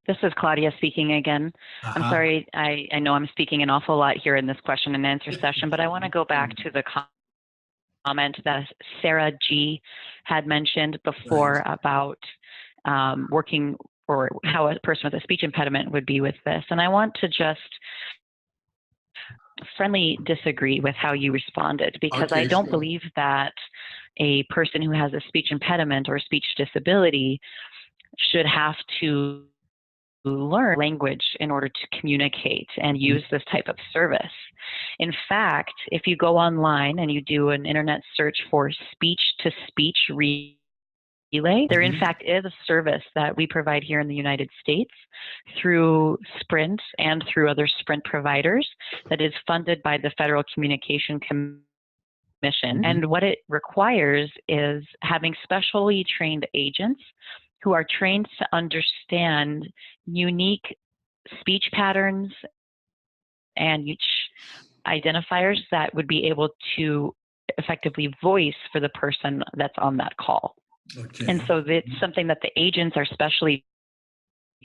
This is Claudia speaking again. I'm sorry, I know I'm speaking an awful lot here in this question and answer session, but I want to go back to the comment that Sarah G had mentioned before about working, or how a person with a speech impediment would be with this. And I want to just friendly disagree with how you responded, because I don't believe that a person who has a speech impediment or speech disability should have to learn language in order to communicate and use this type of service. In fact, if you go online and you do an internet search for speech-to-speech relay. There, in fact, is a service that we provide here in the United States through Sprint and through other Sprint providers that is funded by the Federal Communication Commission. And what it requires is having specially trained agents who are trained to understand unique speech patterns and each identifiers that would be able to effectively voice for the person that's on that call. Okay. And so it's something that the agents are specially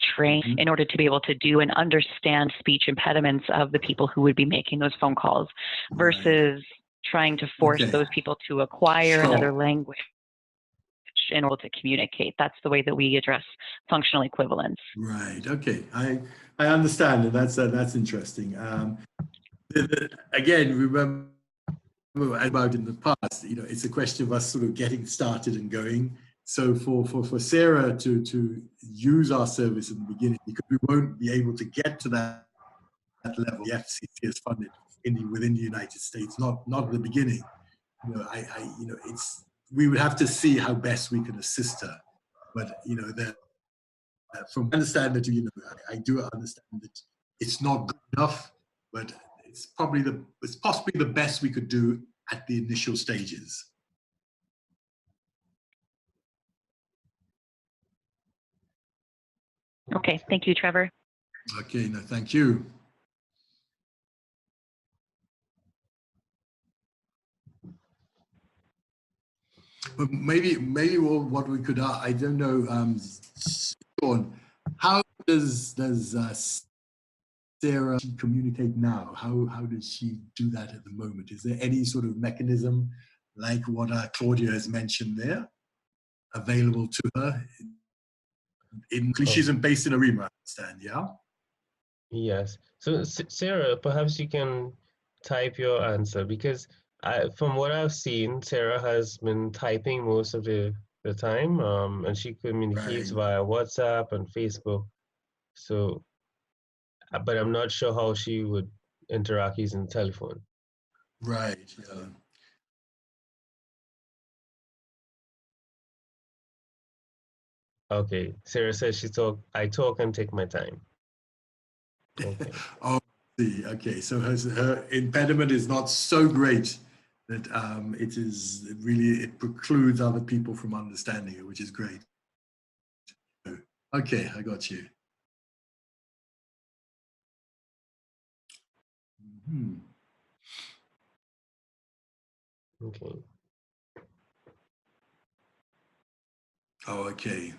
trained in order to be able to do and understand speech impediments of the people who would be making those phone calls versus trying to force those people to acquire another language in order to communicate. That's the way that we address functional equivalence. Right. Okay. I understand, and that's interesting. Again, remember about in the past, it's a question of us sort of getting started and going. So for Sarah to use our service in the beginning, because we won't be able to get to that level, the FCC is funded within the United States, not at the beginning. We would have to see how best we can assist her. But from understand that I do understand that it's not good enough, but it's possibly the best we could do at the initial stages. Okay, thank you, Trevor. Okay, no, thank you. But maybe what we could, I don't know, Sean, how does Sarah communicate now? How does she do that at the moment? Is there any sort of mechanism like what Claudia has mentioned there available to her? She's based in Arima, I understand, yeah? Yes. So Sarah, perhaps you can type your answer, because from what I've seen, Sarah has been typing most of the time, and she communicates via WhatsApp and Facebook. So, but I'm not sure how she would interact using the telephone. Right. Yeah. Okay. Sarah says I talk and take my time. Okay. Oh, see. Okay. So her impediment is not so great that it precludes other people from understanding it, which is great. Okay, I got you. Okay. Oh, okay.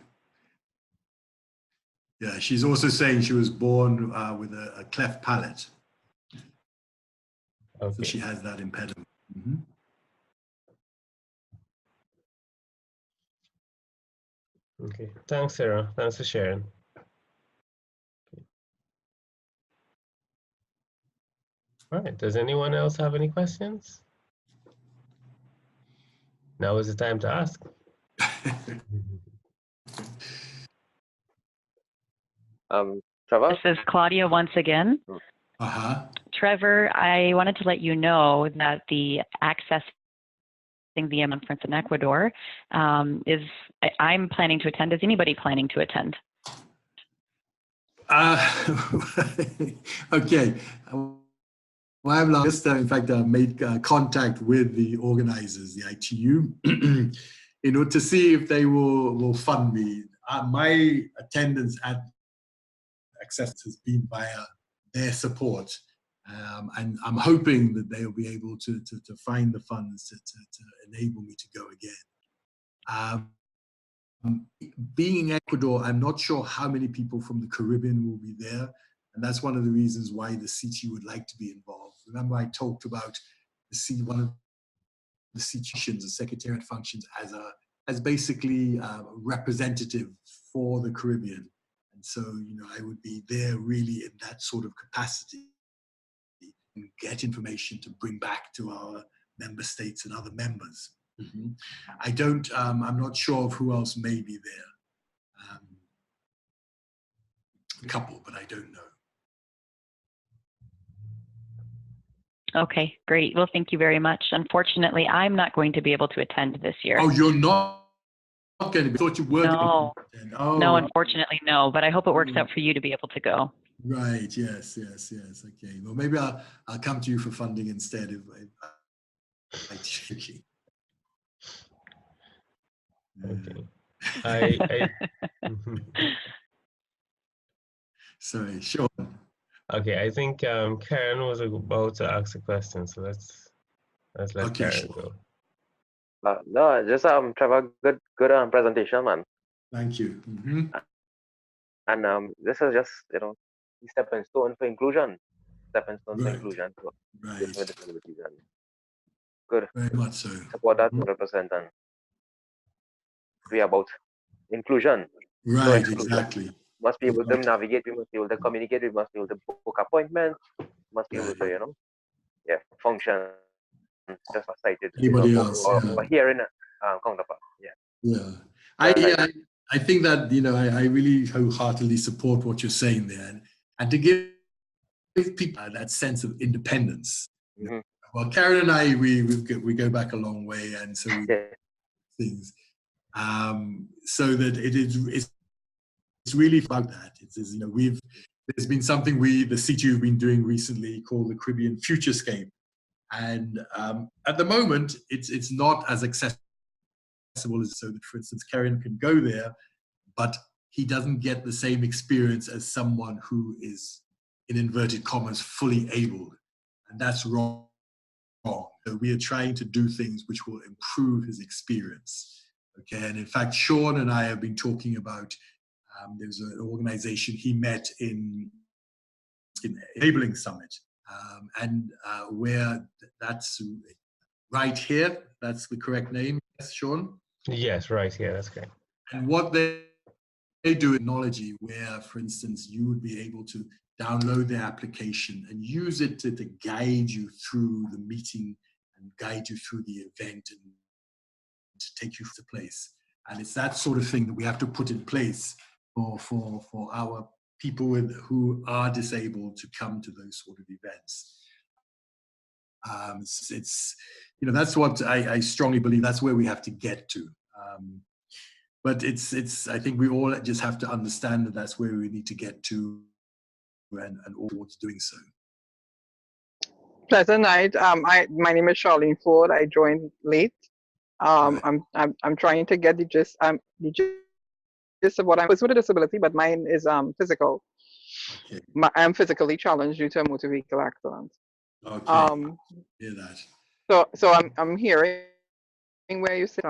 Yeah, she's also saying she was born with a cleft palate. Okay. So she has that impediment. Okay. Thanks, Sarah. Thanks for sharing. All right. Does anyone else have any questions? Now is the time to ask. Trevor? This is Claudia once again. Trevor, I wanted to let you know that the accessing the conference in Ecuador I'm planning to attend. Is anybody planning to attend? Okay. Well, I've just, in fact, made contact with the organizers, the ITU, in order to see if they will fund me. My attendance at Access has been via their support, and I'm hoping that they will be able to find the funds to enable me to go again. Being in Ecuador, I'm not sure how many people from the Caribbean will be there, and that's one of the reasons why the CTU would like to be involved. Remember, I talked about one of the CTUs, the secretariat functions, as basically a representative for the Caribbean. And so, I would be there really in that sort of capacity and get information to bring back to our member states and other members. I'm not sure of who else may be there. A couple, but I don't know. Okay, great. Well, thank you very much. Unfortunately, I'm not going to be able to attend this year. Oh, you're not? not going to be. I thought you were No, going to attend. Oh, no, unfortunately, no. But I hope it works out for you to be able to go. right. Yes. Okay. Well, maybe I'll come to you for funding instead. Okay. I Sorry, Sean. okay. I think Karen was about to ask a question, so let's let Okay, Karen sure. go. No, just Trevor, good presentation, man. Thank you. And this is just the stepping stone for inclusion, stepping stone for Right. inclusion for Right. youth with disabilities. And good, Very much so. support that 100%. And we are about inclusion, no Right. exclusion. Exactly. Must be able to Exactly. navigate. We must be able to communicate. We must be able to book appointments. Must be able to function just as sighted, Anybody else? or hearing counterpart. Yeah. Yeah. I think that, I really wholeheartedly support what you're saying there. And to give people that sense of independence. Mm-hmm. Well, Karen and I, we go back a long way. And so we things. So that it's really about that. There's been something the CTU have been doing recently called the Caribbean Futurescape. And at the moment, it's not as accessible as, so that, for instance, Karen can go there, but he doesn't get the same experience as someone who is, in inverted commas, fully able. And that's wrong. So we are trying to do things which will improve his experience. Okay, and in fact, Sean and I have been talking about, there's an organization he met in Enabling Summit, and where that's right here, that's the correct name, yes, Sean? Yes, right here. That's correct. And what they do technology where, for instance, you would be able to download the application and use it to guide you through the meeting and guide you through the event and to take you to place. And it's that sort of thing that we have to put in place for our people who are disabled to come to those sort of events. That's what I strongly believe. That's where we have to get to. But I think we all just have to understand that that's where we need to get to, and all towards doing so. Pleasant night. My name is Charlene Ford. I joined late. Right. I'm trying to get the gist. The gist of what I'm with a disability, but mine is physical. Okay. I'm physically challenged due to a motor vehicle accident. Okay. Hear that. So I'm hearing where you say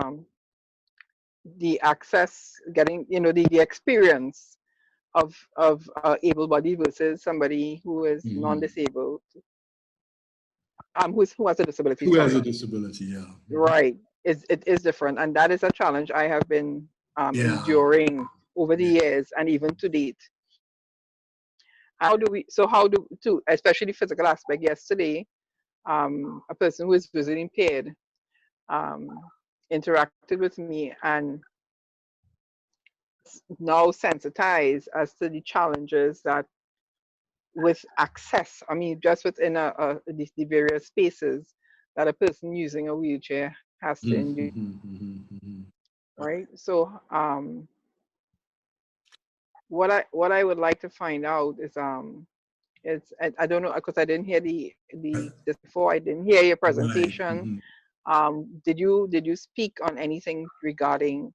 the access, getting the experience of able-bodied versus somebody who is non-disabled, who has a disability. Who has a disability? Yeah. Right. It is different, and that is a challenge I have been enduring over the years and even to date. How do especially the physical aspect? Yesterday, a person who is visually impaired interacted with me and now sensitized as to the challenges that with access, just within the various spaces that a person using a wheelchair has to endure. Right. So what I would like to find out is I don't know, because I didn't hear this before. I didn't hear your presentation. Did you speak on anything regarding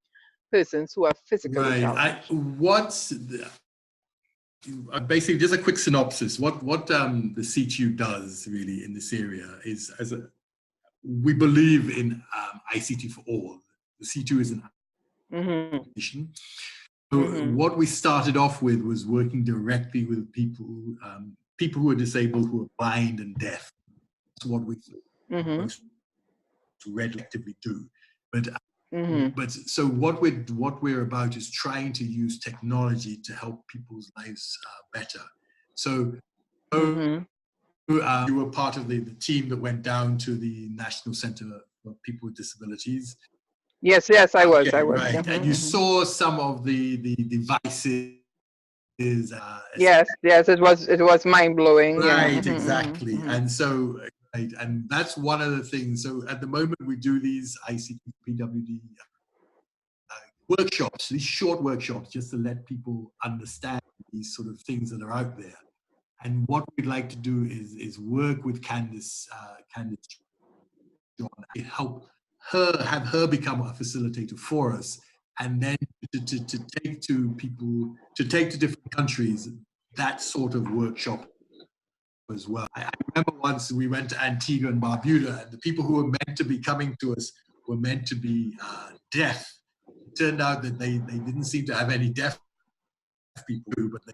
persons who are physically challenged? Basically, just a quick synopsis. What the CTU does really in this area is, we believe in ICT for all. The CTU is an organization. So what we started off with was working directly with people who are disabled, who are blind and deaf. That's what we most readily do. But so what we're about is trying to use technology to help people's lives better. So you were part of the team that went down to the National Center for People with Disabilities. Yes, I was. Right. And you saw some of the devices. Yes, it was mind blowing. Right, exactly. And so, and that's one of the things. So at the moment we do these ICT PWD workshops, these short workshops, just to let people understand these sort of things that are out there. And what we'd like to do is work with Candice John, and help her, have her become a facilitator for us, and then to take to people, to take to different countries that sort of workshop as well. I remember once we went to Antigua and Barbuda, and the people who were meant to be coming to us were meant to be deaf. It turned out that they didn't seem to have any deaf people, but they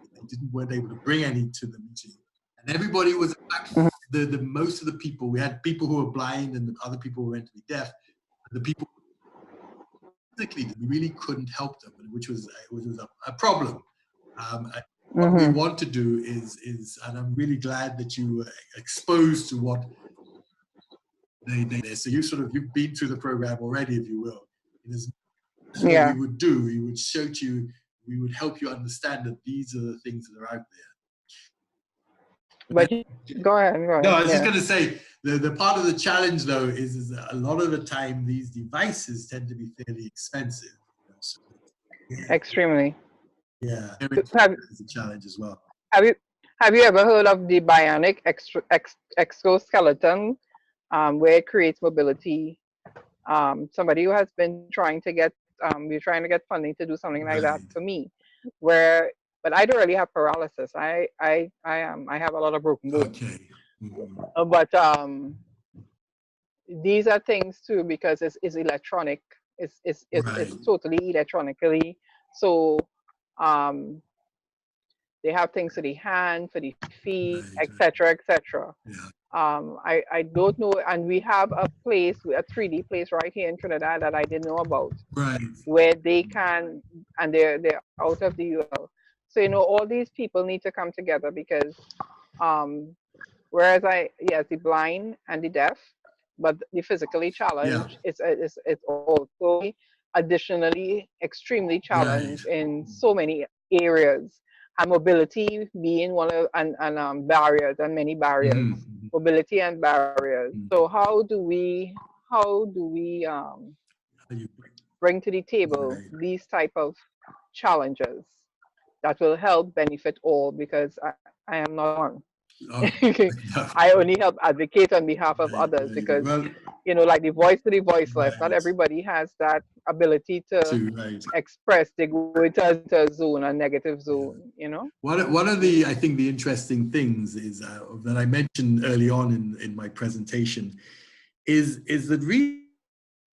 weren't able to bring any to the meeting. And everybody was, the most of the people, we had people who were blind and the other people who were meant to be deaf. And the people physically, we really couldn't help them, which was a problem. What we want to do is, and I'm really glad that you were exposed to what they so you've been through the program already, if you will. What we would do, we would show to you, we would help you understand that these are the things that are out there. But go ahead. No, I was just going to say, the part of the challenge, though, is that a lot of the time these devices tend to be fairly expensive. So, extremely. Yeah, it's a challenge as well. Have you ever heard of the bionic exoskeleton, where it creates mobility? Somebody who has been trying to get, we're trying to get funding to do something like that for me, but I don't really have paralysis. I have a lot of broken bones. Okay. But these are things too, because it's electronic. It's totally electronically. So they have things for the hand, for the feet, etc., etc. I don't know, and we have a place, a 3D place right here in Trinidad that I didn't know about, where they can, and they're out of the UL. So all these people need to come together, because whereas the blind and the deaf, but the physically challenged, it's also additionally extremely challenged in so many areas. And mobility being one of, and barriers, and many barriers, mobility and barriers. So how do we bring to the table these type of challenges that will help benefit all? Because I am not one. I only help advocate on behalf of others, because like the voice to the voiceless, not everybody has that ability to express. They go into a zone, a negative zone. One of the, I think, the interesting things is that I mentioned early on in my presentation is that really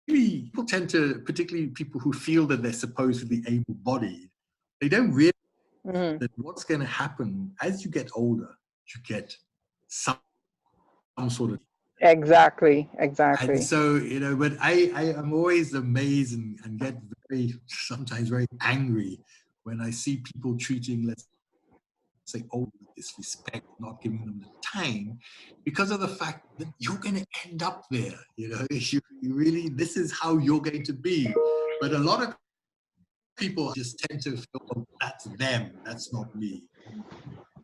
people tend to, particularly people who feel that they're supposedly able-bodied, they don't realize that what's going to happen as you get older, you get some sort of exactly. And so but I am always amazed and get sometimes very angry when I see people treating, let's say, old with disrespect, not giving them the time, because of the fact that you're going to end up there. You really, this is how you're going to be. But a lot of people just tend to feel, oh, that's them, that's not me.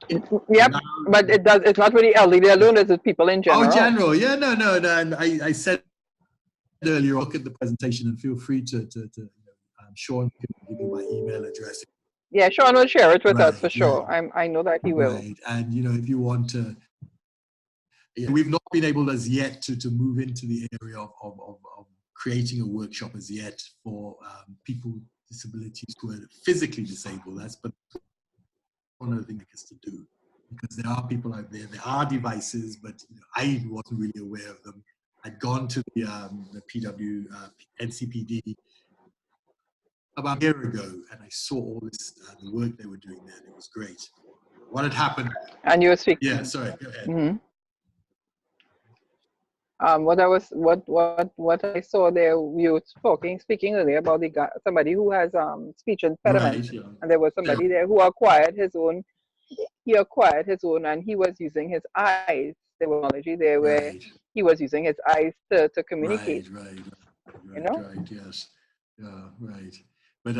Yep, but it's not really elderly alone, it's people in general. Oh, general, yeah, no. And I said earlier, look at the presentation and feel free to Sean can give you my email address. Yeah, Sean will share it with us for sure. I know that he will. Right. And if you want to, we've not been able as yet to move into the area of creating a workshop as yet for people with disabilities who are physically disabled. That's but one of the things is to do, because there are people out there, there are devices, but I wasn't really aware of them. I'd gone to the PW NCPD about a year ago, and I saw all this the work they were doing there, and it was great. What had happened? And you were speaking. Yeah, sorry, go ahead. What I saw there, you were speaking earlier about somebody who has speech impediment, and there was somebody there who acquired his own. He acquired his own, and he was using his eyes. There was technology there where he was using his eyes to communicate. Right, yes, yeah, right. But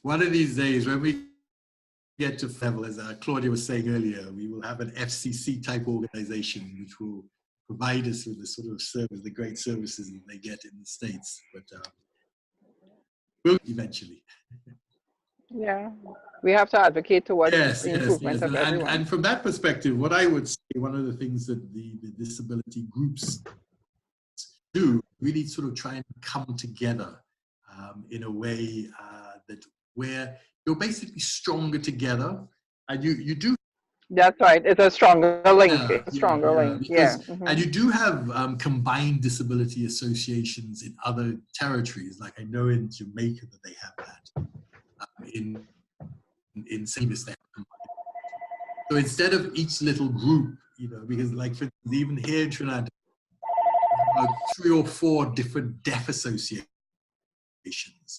one of these days when we get to level, as Claudia was saying earlier, we will have an FCC type organization which will provide us with the sort of service, the great services that they get in the States. But will eventually. Yeah, we have to advocate towards Yes, the yes, improvement yes. of everyone. And from that perspective, what I would say, one of the things that the disability groups do, really sort of try and come together in a way that where you're basically stronger together, and you do. That's right. It's a stronger link. Yeah, It's a stronger link. because Yeah. and you do have combined disability associations in other territories. Like I know in Jamaica that they have that. In Samus they have combined. So instead of each little group, you know, because like for even here in Trinidad, about 3 or 4 different deaf associations.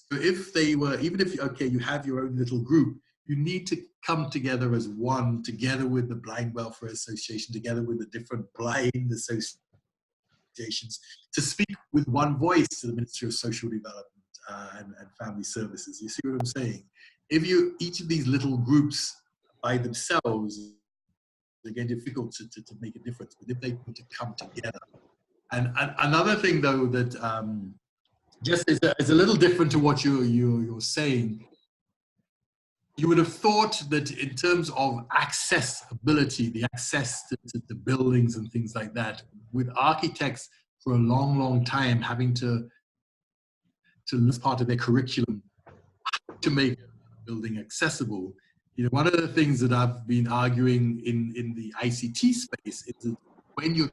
So if they were, even if okay, you have your own little group, you need to come together as one, together with the Blind Welfare Association, together with the different blind associations, to speak with one voice to the Ministry of Social Development and Family Services. You see what I'm saying? If you, each of these little groups by themselves, again, difficult to make a difference, but if they were to come together. And another thing though that just is a little different to what you're saying, you would have thought that in terms of accessibility, the access to buildings and things like that, with architects for a long, long time having to lose part of their curriculum to make a building accessible. You know, one of the things that I've been arguing in the ICT space is that when you're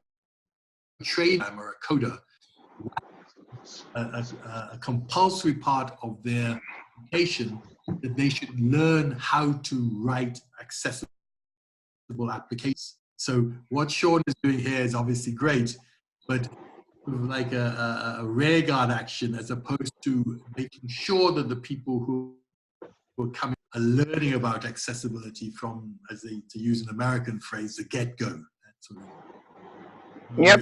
trained or a coder, a compulsory part of their education that they should learn how to write accessible applications. So what Sean is doing here is obviously great, but like a rearguard action as opposed to making sure that the people who are coming are learning about accessibility from, as they, to use an American phrase, the get-go. Sort of, Yep.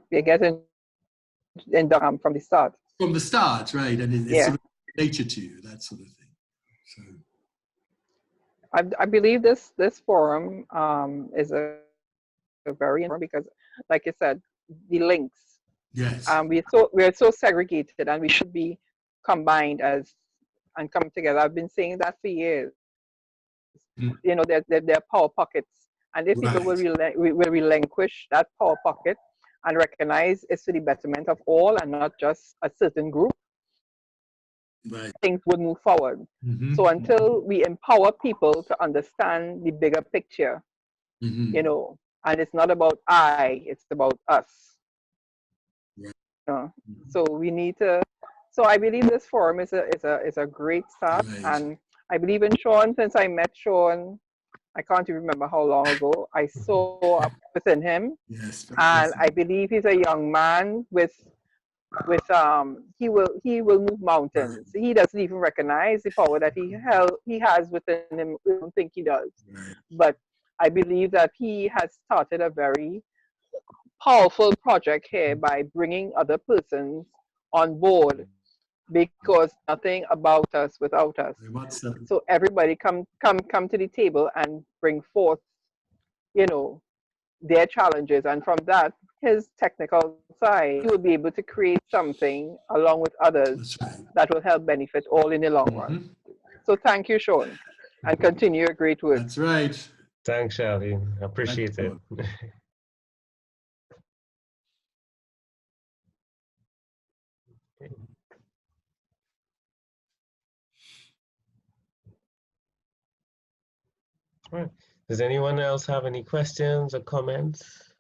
You get in from the start. From the start, right? And it's sort of nature to you, that sort of thing. So I believe this forum is a very important because, like you said, the links. Yes. We're so segregated, and we should be combined and come together. I've been saying that for years. You know, there are power pockets, and if people will relinquish that power pocket and recognize it's for the betterment of all and not just a certain group, things would move forward. So until we empower people to understand the bigger picture, you know, and it's not about it's about us. You know? So we need to. So I believe this forum is a great start, and I believe in Sean. Since I met Sean, I can't even remember how long ago, I saw up within him, and I believe he's a young man with he will move mountains. He doesn't even recognize the power that he has within him. I don't think he does, but I believe that he has started a very powerful project here by bringing other persons on board, because nothing about us without us. So everybody come to the table and bring forth, you know, their challenges, and from that, his technical side, he will be able to create something along with others that will help benefit all in the long run. So thank you, Sean, and continue your great work. That's right. Thanks, Charlene. Appreciate it. All right. Does anyone else have any questions or comments?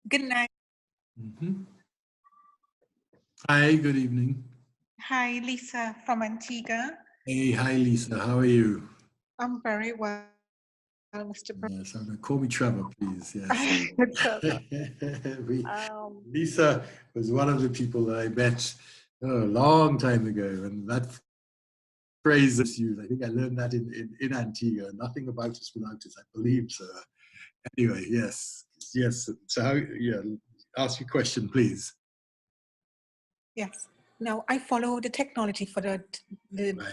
Good night. Hi, good evening. Hi, Lisa from Antigua. Hey, hi, Lisa. How are you? I'm very well, Mr. Yes, call me Trevor, please. Yes. Lisa was one of the people that I met a long time ago, and that phrase is used. I think I learned that in Antigua. Nothing about us without us, I believe so. Anyway, yes. So how? Yeah, ask your question, please. Yes. Now, I follow the technology for the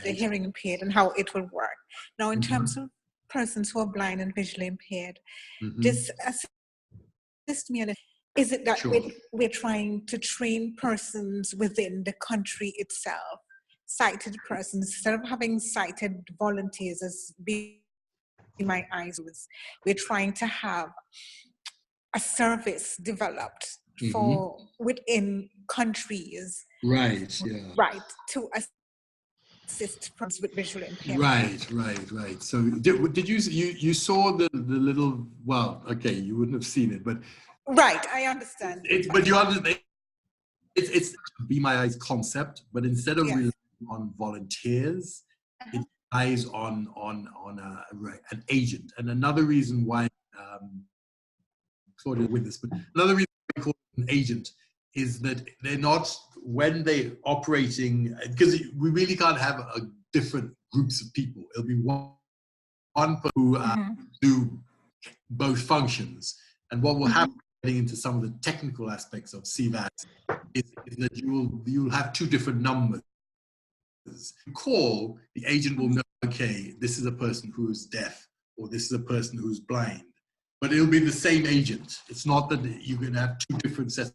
hearing impaired and how it will work. Now, in terms of persons who are blind and visually impaired, this assists me a little. is it that Sure. we're trying to train persons within the country itself, sighted persons, instead of having sighted volunteers as being my eyes was, we're trying to have a service developed for within countries, Right, yeah. right, to assist persons with visual impairment. Right. So did you saw the little, well, okay, you wouldn't have seen it, but Right, I understand. but you understand, it's Be My Eyes concept, but instead of Yes. relying on volunteers, it relies on an agent. And another reason why Claudia with this, but another reason why we call it an agent is that they're not, when they're operating, because we really can't have different groups of people. It'll be one person who do both functions. And what will happen, getting into some of the technical aspects of CVAT, is that you'll have two different numbers. You call, the agent will know, okay, this is a person who's deaf, or this is a person who's blind. But it'll be the same agent. It's not that you're going to have two different sets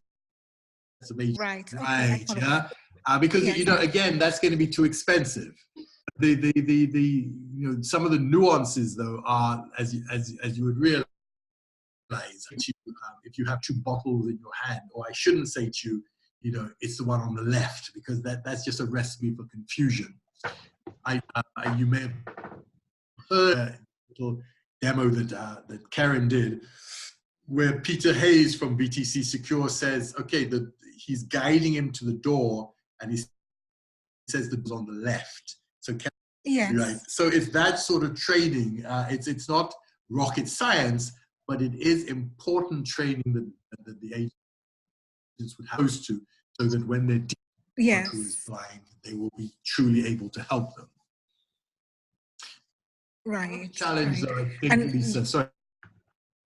of agents. Right. Right. Yeah. Because again, that's going to be too expensive. Some of the nuances though are, as you would realize, if you have two bottles in your hand, or I shouldn't say to you, it's the one on the left, because that's just a recipe for confusion. You may have heard a little demo that Karen did, where Peter Hayes from BTC Secure says, okay, he's guiding him to the door, and he says the door's on the left. So yes. Right. So it's that sort of training. It's not rocket science, but it is important training that the agents would have to, so that when they're dealing with someone who is blind, they will be truly able to help them. Right. Challenge, right. I think, Lisa, sorry,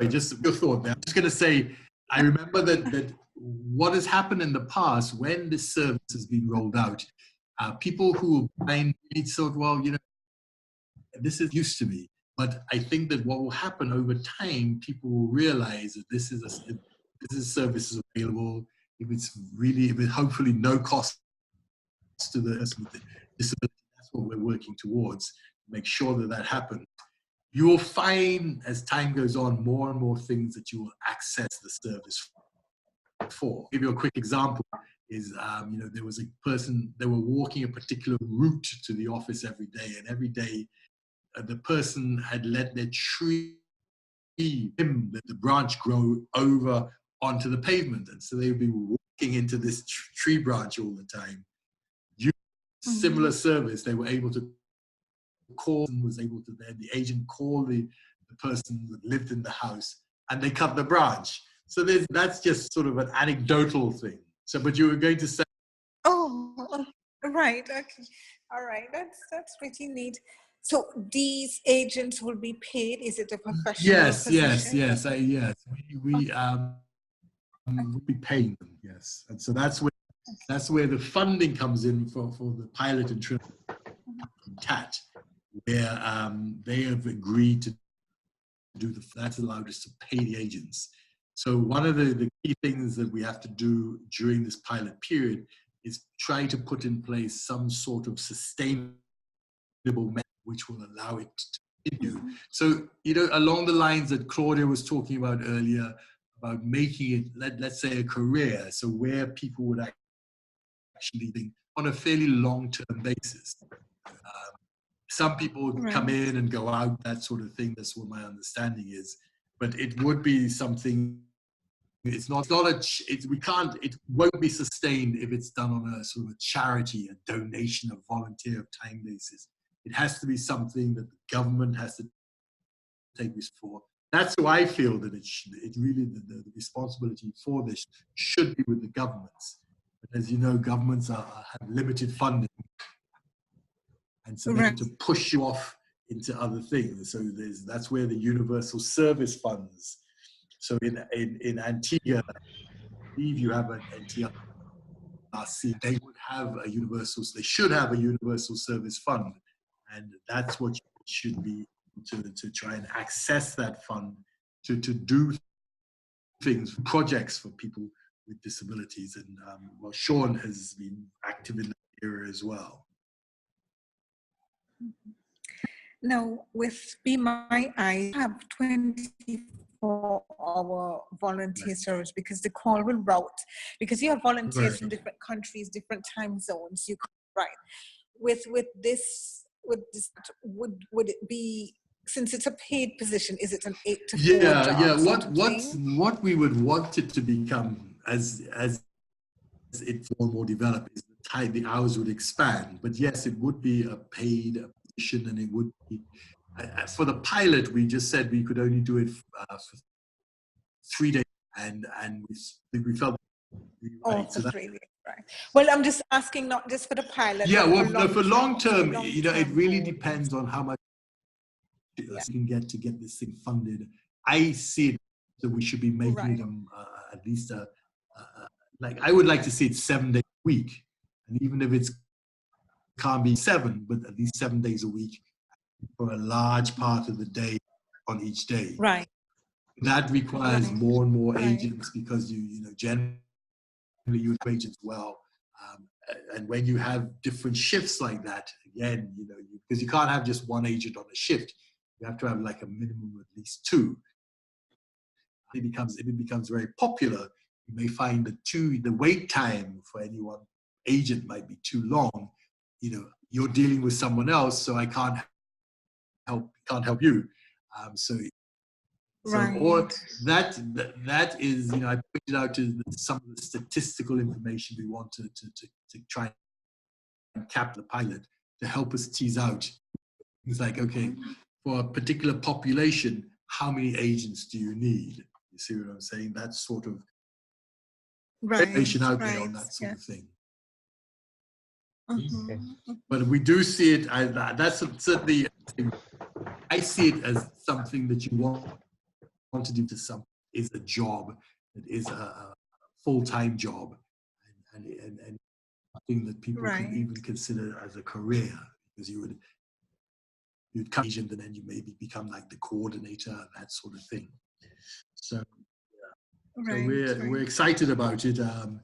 just your thought there. I'm just going to say, I remember that what has happened in the past when this service has been rolled out, people who are blind really thought, well, this is used to me. But I think that what will happen over time, people will realize that this is a service is available. If it's hopefully no cost to the person with the disability, that's what we're working towards. Make sure that happens. You will find, as time goes on, more and more things that you will access the service for. I'll give you a quick example. Is there was a person, they were walking a particular route to the office every day, and every day the person had let their the branch grow over onto the pavement, and so they would be walking into this tree branch all the time. Similar service, they were able to call, and was able to then the agent call the person that lived in the house, and they cut the branch. So that's just sort of an anecdotal thing. So, but you were going to say? Oh, right. Okay. All right. That's pretty neat. So these agents will be paid. Is it a professional position? Yes. We we'll be paying them. Yes, and so that's where the funding comes in for the pilot and Trinidad from TAT, where they have agreed to do that's allowed us to pay the agents. So one of the key things that we have to do during this pilot period is try to put in place some sort of sustainable method which will allow it to continue. So, along the lines that Claudia was talking about earlier, about making it, let's say, a career, so where people would actually think on a fairly long-term basis. Some people would come in and go out, that sort of thing. That's what my understanding is. But it would be something. It won't be sustained if it's done on a sort of a charity, a donation, a volunteer of time basis. It has to be something that the government has to take this for. That's who I feel that it really, the responsibility for this should be with the governments. But as you know, governments have limited funding. And so they need to push you off into other things. So that's where the universal service funds. So in Antigua, I believe you have an NTRC. They would have they should have a universal service fund, and that's what you should be to try and access that fund to do things, projects for people with disabilities. And well, Sean has been active in that area as well. Now, with Be My Eyes, I have 24-hour volunteer service because the call will route, because you have volunteers from different countries, different time zones. You right. With this, would it be, since it's a paid position, is it an 8 to 4 job? Yeah. What we would want it to become as it more developed is the hours would expand. But yes, it would be a paid position, and it would be for the pilot. We just said we could only do it for 3 days, and we felt right. So 3 days, right? Well, I'm just asking, not just for the pilot. Yeah, but well, for long term, it really depends on how much you can get to get this thing funded. I see it that we should be making them at least like I would like to see it 7 days a week, and even if it can't be 7, but at least 7 days a week for a large part of the day on each day. Right. That requires more and more agents, because generally you have agents well, and when you have different shifts like that, again, because you can't have just one agent on a shift, you have to have like a minimum of at least 2. If it becomes very popular, you may find the wait time for any one agent might be too long. You're dealing with someone else, so I can't help you. Or that is, I pointed out to some of the statistical information we want to try and cap the pilot to help us tease out. It's like, okay, for a particular population, how many agents do you need? You see what I'm saying? That sort of information out there on that sort of thing. But we do see it, that's certainly, I see it as something that you want to do to something, is a job, that is a full-time job, and something that people can even consider as a career, because you'd come agent and then you maybe become like the coordinator and that sort of thing. So, we're excited about it, and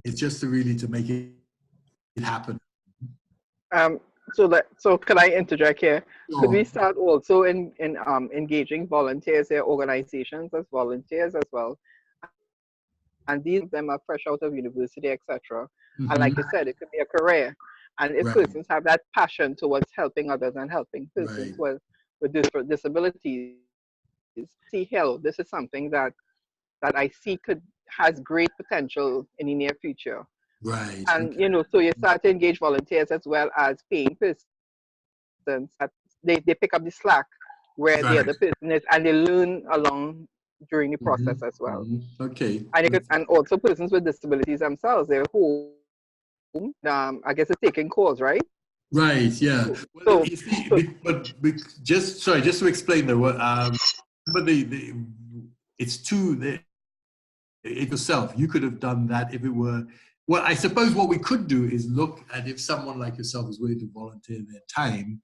it's just really to make it happen. So can I interject here? Sure. Could we start also in engaging volunteers, their organizations as volunteers as well? And these of them are fresh out of university, etc. And like you said, it could be a career. And if persons have that passion towards helping others and helping persons with different disabilities, see, hell, this is something that I see has great potential in the near future. Right. And so you start to engage volunteers as well as paying persons. That they pick up the slack where the other person is, and they learn along during the process as well. Okay. And also persons with disabilities themselves, they're home. I guess it's taking calls, right? Right. Yeah. Well, you see, but just to explain though, but it's yourself. You could have done that if it were. Well, I suppose what we could do is look at if someone like yourself was willing to volunteer their time.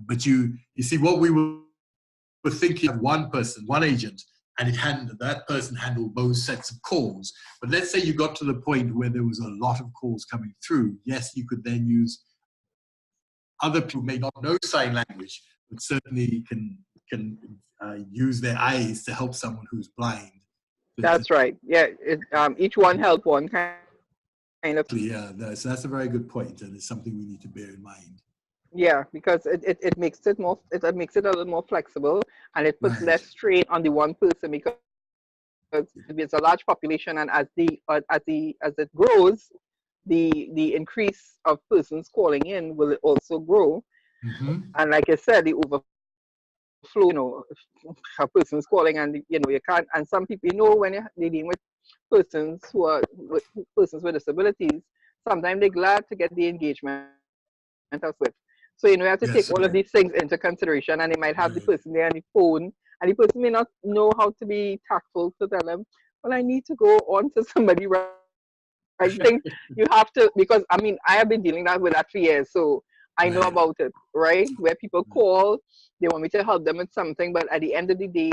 But you see, what we were thinking of one person, one agent, and that person handled both sets of calls. But let's say you got to the point where there was a lot of calls coming through. Yes, you could then use other people who may not know sign language, but certainly can use their eyes to help someone who's blind. That's right. Yeah, each one help one kind of. Yeah, so that's a very good point, and it's something we need to bear in mind. Yeah, because it makes it more, it makes it a little more flexible, and it puts less strain on the one person, because it's a large population, and as it grows, the increase of persons calling in will also grow. And like I said, the overflow, of persons calling, and you can't, and some people, when you're dealing with persons persons with disabilities, sometimes they're glad to get the engagement of with. So you have to take all of these things into consideration, and they might have the person there on the phone, and the person may not know how to be tactful to tell them, well, I need to go on to somebody. Right? I think you have to, because I have been dealing with that for years, so I know about it, right? Where people call, they want me to help them with something, but at the end of the day,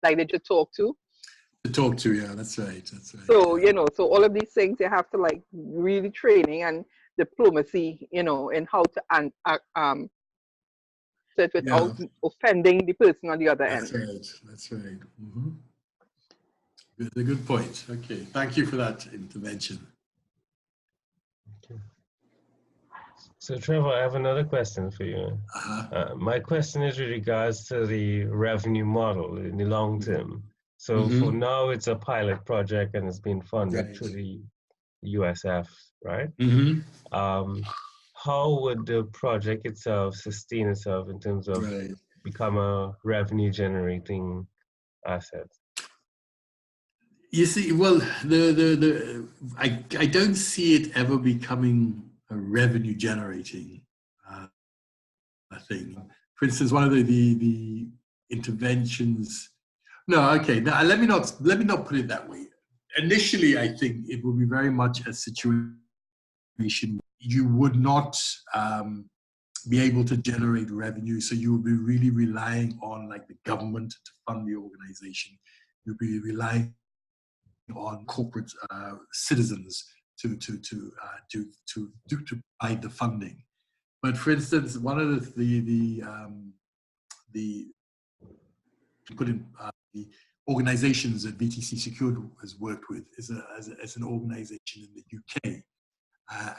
like they should talk to. To talk to, yeah, that's right. That's right. So, you know, so all of these things you have to like really training and diplomacy, you know, in how to it without offending the person on the other end. That's right. That's right. Mm-hmm. Good, a good point. Okay, thank you for that intervention. Okay. So Trevor, I have another question for you. My question is with regards to the revenue model in the long term. So for now, it's a pilot project and it's being funded through the USF, right? How would the project itself sustain itself in terms of become a revenue generating asset? You see, well, I don't see it ever becoming a revenue generating thing. For instance, one of the interventions. No, okay. Now let me not put it that way. Initially, I think it will be very much a situation you would not be able to generate revenue, so you will be really relying on like the government to fund the organization. You'll be relying on corporate citizens to provide the funding. But for instance, one of the organizations that VTC Secured has worked with is an organization in the UK,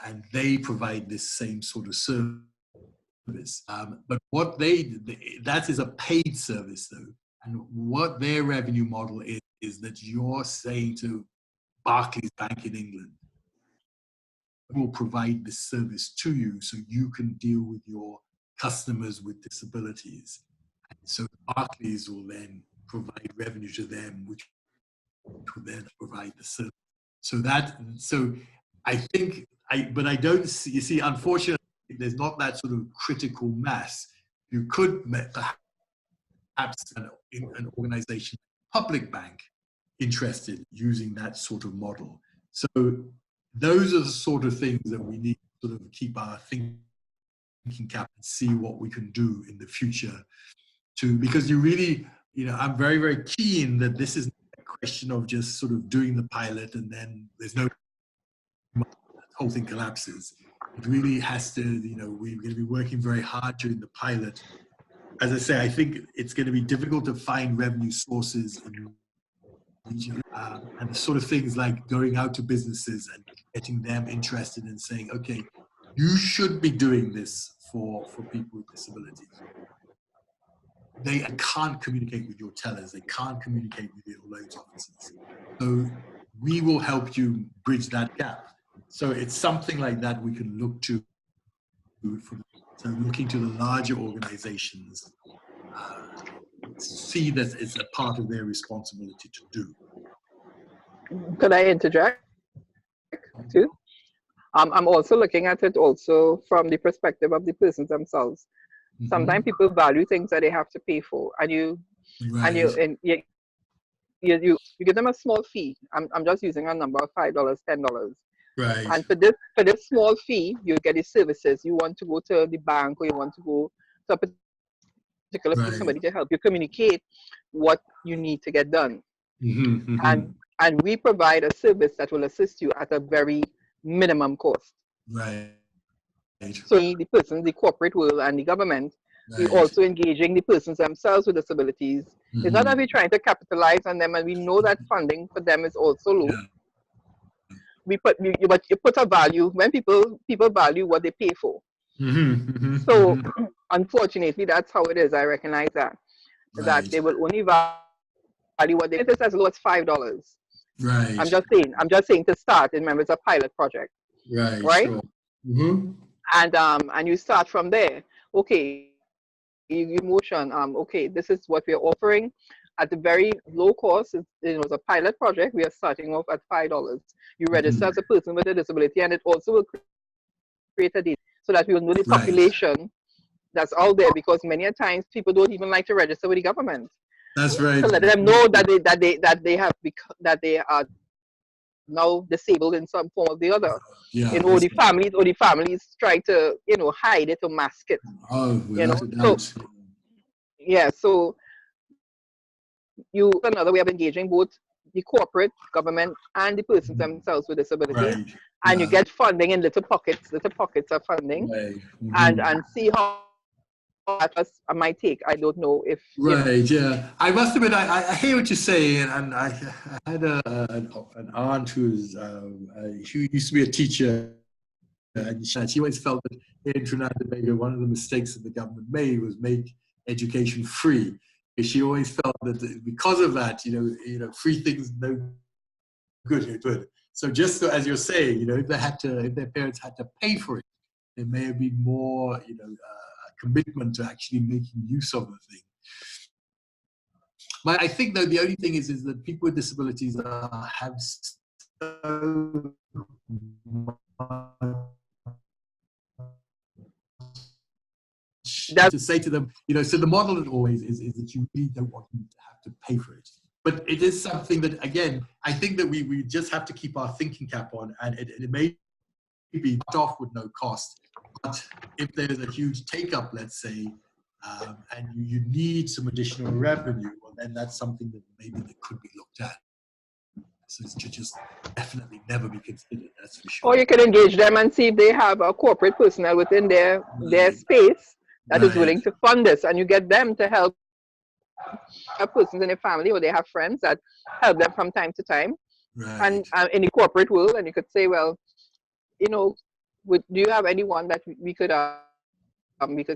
and they provide this same sort of service. But what that is a paid service though, and what their revenue model is that you're saying to Barclays Bank in England, will provide this service to you so you can deal with your customers with disabilities. And so Barclays will then provide revenue to them, which will then provide the service. So I think, but I don't see, you see, unfortunately, there's not that sort of critical mass. You could perhaps an organization, public bank, interested in using that sort of model. So those are the sort of things that we need to sort of keep our thinking cap and see what we can do in the future because you really, I'm very, very keen that this is a question of just sort of doing the pilot and then there's no, the whole thing collapses. It really has to, we're going to be working very hard during the pilot. As I say, I think it's going to be difficult to find revenue sources in region, and the sort of things like going out to businesses and getting them interested in saying, okay, you should be doing this for people with disabilities. They can't communicate with your tellers. They can't communicate with your loans officers. So we will help you bridge that gap. So it's something like that we can look to. So looking to the larger organizations, see that it's a part of their responsibility to do. Could I interject too? I'm also looking at it also from the perspective of the persons themselves. Sometimes people value things that they have to pay for, and you give them a small fee. I'm just using a number of $5, $10. Right. And for this small fee, you get the services. You want to go to the bank, or you want to go to a particular place, somebody to help you communicate what you need to get done. And we provide a service that will assist you at a very minimum cost. Right. So the person, the corporate world and the government, we're also engaging the persons themselves with disabilities. It's not that we're trying to capitalize on them, and we know that funding for them is also low. But you put a value when people value what they pay for. So unfortunately, that's how it is. I recognize that they will only value what they pay as low as $5. Right. I'm just saying to start. Remember, it's a pilot project. Right. Sure. And you start from there. Okay, you motion. Okay, this is what we're offering at a very low cost. It was a pilot project. We are starting off at $5. You register as a person with a disability, and it also will create a data so that we will know the population that's out there, because many a times people don't even like to register with the government. That's right. To let them know that they are now disabled in some form or the other. The families try to hide it or mask it. Oh, without a doubt. So you another way of engaging both the corporate, government, and the persons themselves with disabilities, Right. and you Yeah. get funding in little pockets of funding, Right. and see how that was my take. I don't know if you know. Right, yeah. I must admit, I hear what you're saying, and I had an aunt who used to be a teacher, and she always felt that in Trinidad and Tobago, one of the mistakes that the government made was make education free. Because she always felt that because of that, free things no good. So just so, as you're saying, if their parents had to pay for it, there may have been more, commitment to actually making use of the thing. But I think though the only thing is that people with disabilities have so much to say to them. So the model always is that you really don't want them to have to pay for it. But it is something that, again, I think that we just have to keep our thinking cap on, and it may be off with no cost. But if there's a huge take-up, let's say, and you need some additional revenue, well, then that's something that maybe that could be looked at. So it should just definitely never be considered, that's for sure. Or you can engage them and see if they have a corporate personnel within their space that is willing to fund this, and you get them to help persons in their family, or they have friends that help them from time to time. And in the corporate world, and you could say, well, do you have anyone that we could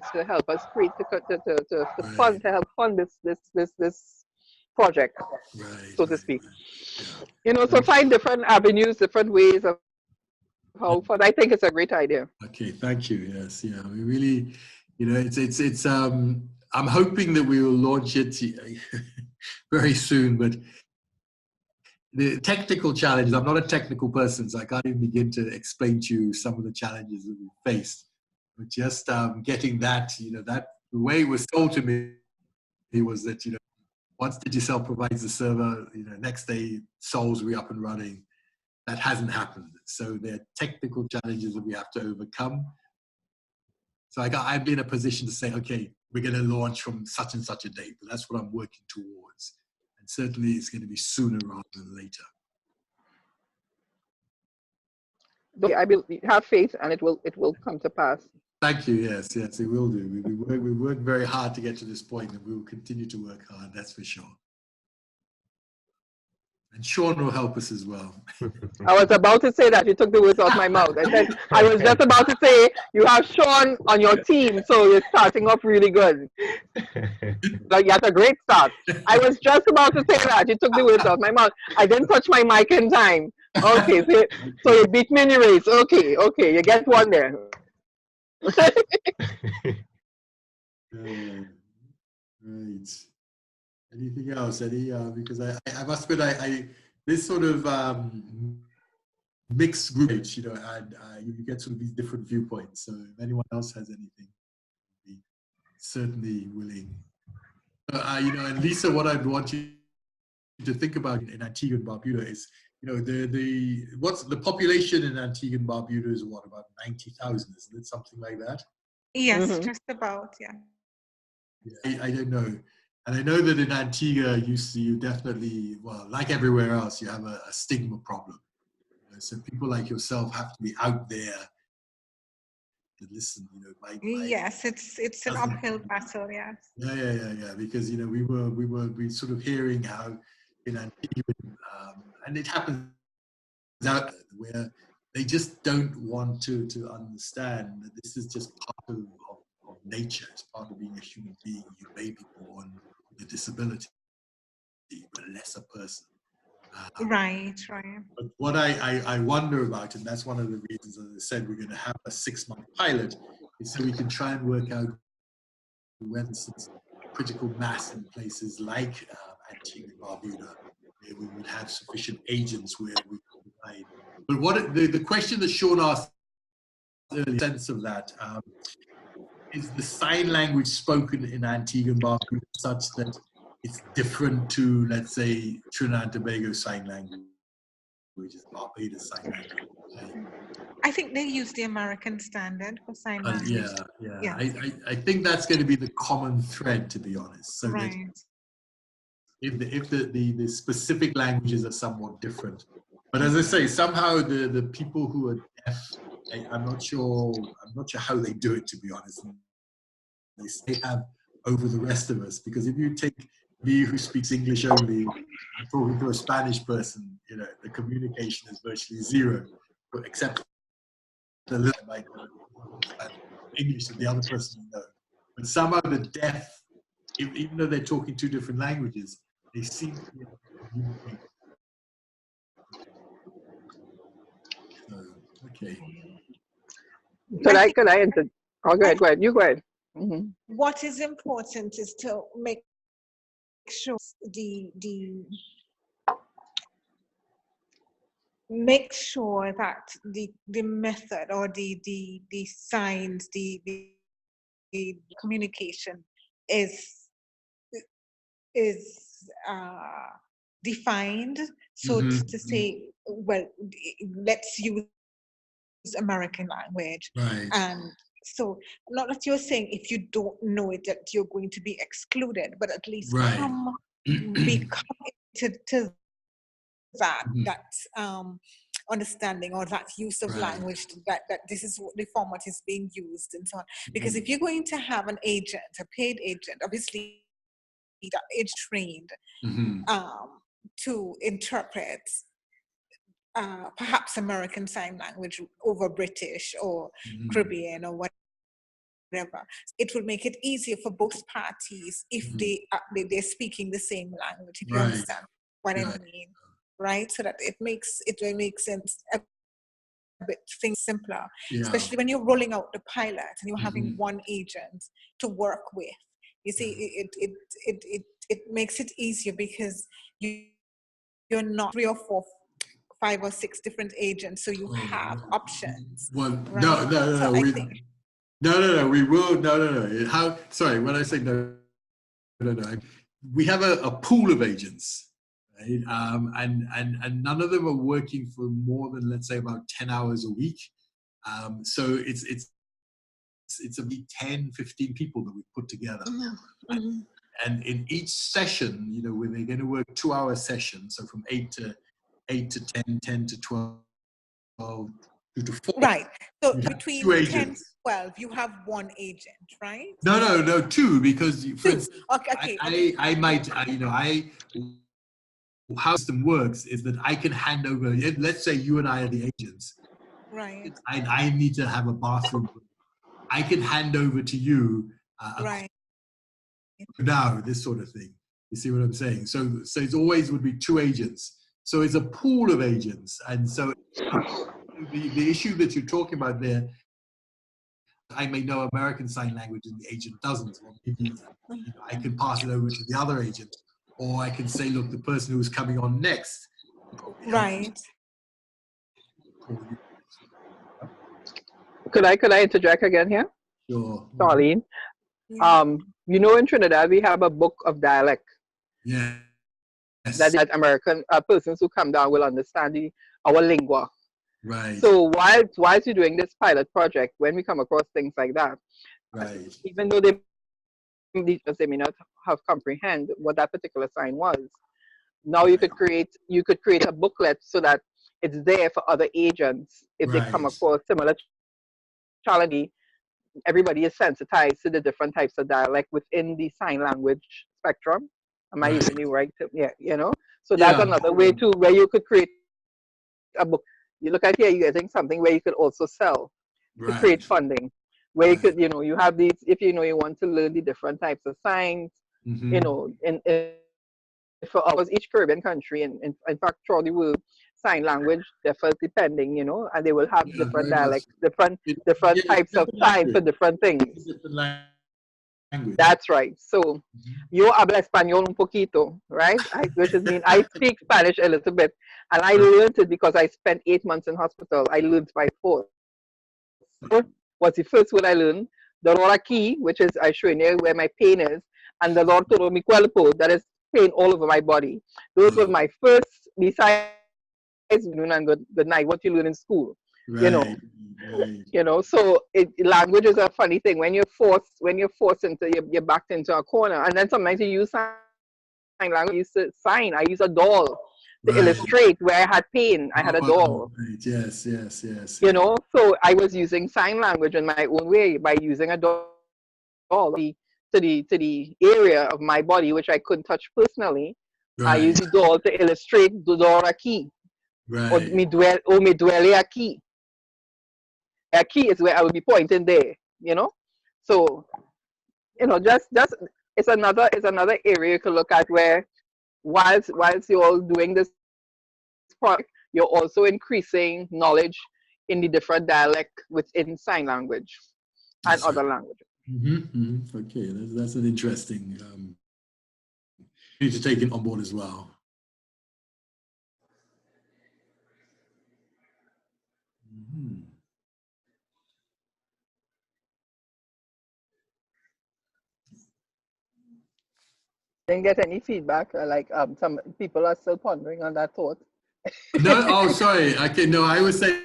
still help us create to help fund this project, so to speak. So find different avenues, different ways of how fund. I think it's a great idea. Okay, thank you. Yes, yeah, we really, it's I'm hoping that we will launch it very soon, but the technical challenges, I'm not a technical person, so I can't even begin to explain to you some of the challenges that we faced. But just getting that, that the way it was told to me was that, once Digicel provides the server, next day Sols will be up and running. That hasn't happened. So there are technical challenges that we have to overcome. So I've been in a position to say, okay, we're going to launch from such and such a date, but that's what I'm working towards. And certainly it's going to be sooner rather than later. I have faith, and it will come to pass. Thank you. Yes, it will do. We work very hard to get to this point, and we will continue to work hard. That's for sure. And Sean will help us as well. I was about to say that. You took the words out of my mouth. I was just about to say, you have Sean on your team, so you're starting off really good. Like, you had a great start. I was just about to say that. You took the words out of my mouth. I didn't touch my mic in time. Okay, so you beat me in the race. Okay, you get one there. Right. Anything else, Eddie? Because I must admit, this sort of mixed group, and you get sort of these different viewpoints. So if anyone else has anything, be certainly willing. And Lisa, what I'd want you to think about in Antigua and Barbuda is, what's the population in Antigua and Barbuda is what, about 90,000, isn't it? Something like that? Yes, just about, yeah. I don't know. And I know that in Antigua, you definitely, well, like everywhere else, you have a stigma problem. So people like yourself have to be out there to listen. Yes, it's an uphill battle. Yes. Yeah. Because we sort of hearing how in Antigua, and it happens out where they just don't want to understand that this is just part of nature. It's part of being a human being. You may be born with a disability, but less a person. Right. But what I wonder about, and that's one of the reasons, as I said, we're going to have a 6-month pilot, is so we can try and work out when some critical mass in places like Antigua and Barbuda, where we would have sufficient agents where we could provide. But what the question that Sean asked, the sense of that, is the sign language spoken in Antigua and Barbuda such that it's different to, let's say, Trinidad and Tobago sign language, which is Barbados sign language? I think they use the American standard for sign language. Yeah. I think that's going to be the common thread, to be honest. So right. the specific languages are somewhat different. But as I say, somehow the people who are deaf, I'm not sure how they do it, to be honest. They have over the rest of us, because if you take me who speaks English only, I'm talking to a Spanish person, you know, the communication is virtually zero, but except the little like English that the other person will know. But somehow the deaf, even though they're talking two different languages, they seem to be able to communicate. So, okay. Could I enter? Oh, go ahead. You go ahead. Mm-hmm. What is important is to make sure make sure that the method or the signs, the communication is defined. So to say, well, let's use American language. Right. And so not that you're saying if you don't know it that you're going to be excluded, but at least be committed to that understanding or that use of language, that this is what the format is being used and so on. Because if you're going to have an agent, a paid agent, obviously that is trained to interpret perhaps American Sign Language over British or Caribbean or whatever. It will make it easier for both parties if they're speaking the same language, if you understand what I mean, right? So that it will make sense a bit things simpler, especially when you're rolling out the pilot and you're having one agent to work with. You see, it makes it easier because you're not 3 or 4, 5 or 6 different agents, so you have options. Well, right? no. We will. No. How? Sorry, when I say no. We have a pool of agents, right? And none of them are working for more than, let's say, about 10 hours a week. So it's a 10, 15 people that we put together. And in each session, you know, when they're going to work 2-hour sessions, so from 8 to 10, 10 to 12, 2 to 4. Right. So between 10 and 12, you have one agent, right? No, 2, because for instance, okay. How the system works is that I can hand over, let's say you and I are the agents. Right. I need to have a bathroom. I can hand over to you now, this sort of thing. You see what I'm saying? So it always would be 2 agents. So it's a pool of agents. And so the issue that you're talking about there, I may know American Sign Language and the agent doesn't. Well, maybe I can pass it over to the other agent, or I can say, look, the person who's coming on next. Right. Could I interject again here? Sure. Darlene. You know, in Trinidad we have a book of dialect. Yeah. That American persons who come down will understand our lingua. Right. So whilst you're doing this pilot project, when we come across things like that, even though they may not have comprehend what that particular sign was, now you could create a booklet so that it's there for other agents if they come across similar challenge. Everybody is sensitized to the different types of dialect within the sign language spectrum. Am I using you right? Yeah, you know. So that's another way too, where you could create a book. You look at here, you're getting something where you could also sell to create funding. Where you could, you know, you have these, if you know you want to learn the different types of signs, you know, for us, each Caribbean country, and in fact, throughout the world, sign language differs depending, you know, and they will have different dialects, different types of signs for different things. Language. That's right. So, yo habla español un poquito, right? Which is mean I speak Spanish a little bit, and I learned it because I spent 8 months in hospital. I learned by force. What's the first word I learned? Dolor aquí, which is I show you where my pain is, and dolor todo mi cuerpo, that is pain all over my body. Those were my first, besides and good night, what you learn in school. You know, so language is a funny thing. When you're forced into you're backed into a corner, and then sometimes you use sign language, I used to sign. I use a doll to Right. illustrate where I had pain. I had a doll. Right. Yes, yes, yes. You know, so I was using sign language in my own way by using a doll to the area of my body which I couldn't touch personally. I Right. use the doll to illustrate the door aqui, or Right. me duele aqui. Aqui is where I will be pointing there. You know, so you know, just it's another area you can look at where whilst you're all doing this project, you're also increasing knowledge in the different dialect within sign language and other languages. Okay, that's an interesting. You need to take it on board as well. Didn't get any feedback. Like some people are still pondering on that thought. No, oh, sorry. Okay, no, I was saying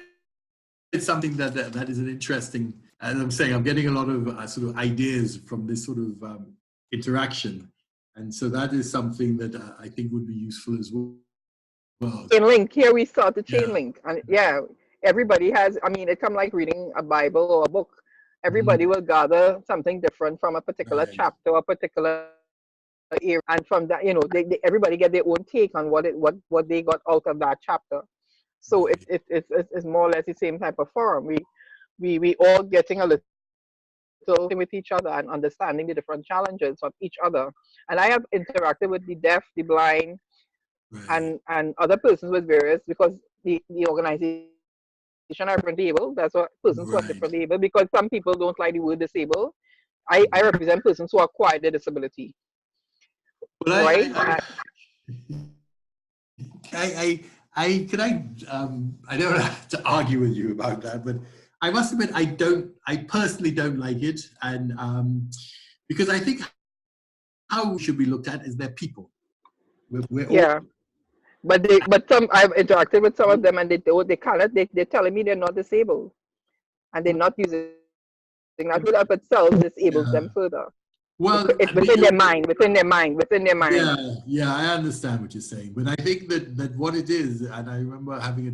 it's something that is an interesting. And I'm saying I'm getting a lot of sort of ideas from this sort of interaction, and so that is something that I think would be useful as well. Chain link. Here we start the chain link, and yeah, everybody has. I mean, it come like reading a Bible or a book. Everybody will gather something different from a particular chapter or a particular area, and from that, you know, everybody get their own take on what they got out of that chapter. So it's more or less the same type of forum. We all getting a little with each other and understanding the different challenges of each other. And I have interacted with the deaf, the blind, and other persons with various, because the organization are differently able. That's what persons who are differently able, because some people don't like the word disabled. I represent persons who acquired their disability. Well, right? I don't have to argue with you about that, but I must admit I personally don't like it, and because I think how we should be looked at is their people. We're all, but some I've interacted with some of them, and they cannot. They're telling me they're not disabled, and they're not using that word up itself disables them further. Well, it's within their mind. Yeah, I understand what you're saying, but I think that what it is, and I remember having a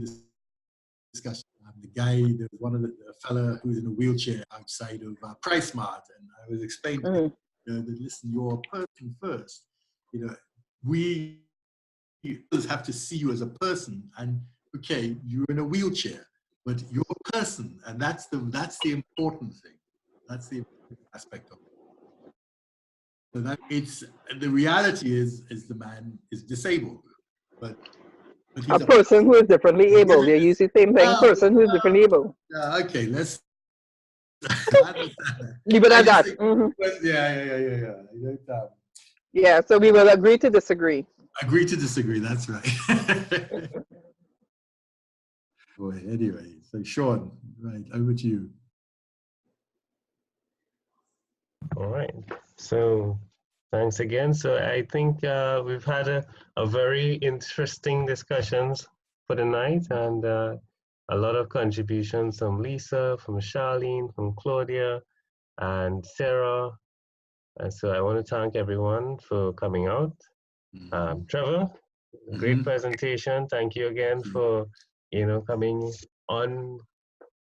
discussion. The guy, there's one of the fella who's in a wheelchair outside of Price Mart, and I was explaining to him that listen, you're a person first. You know, we have to see you as a person, and okay, you're in a wheelchair, but you're a person, and that's the important thing. That's the aspect of it. So that it's the reality is the man is disabled, but a person who is differently able. They use the same thing. Person who is differently able. Okay, let's leave it at that. Yeah. Yeah. So we will agree to disagree. Agree to disagree. That's right. Boy. Anyway, so Sean, right, over to you. All right. So thanks again. So I think we've had a very interesting discussions for the night, and a lot of contributions from Lisa, from Charlene, from Claudia, and Sarah. And so I want to thank everyone for coming out. Trevor, great presentation. Thank you again for coming on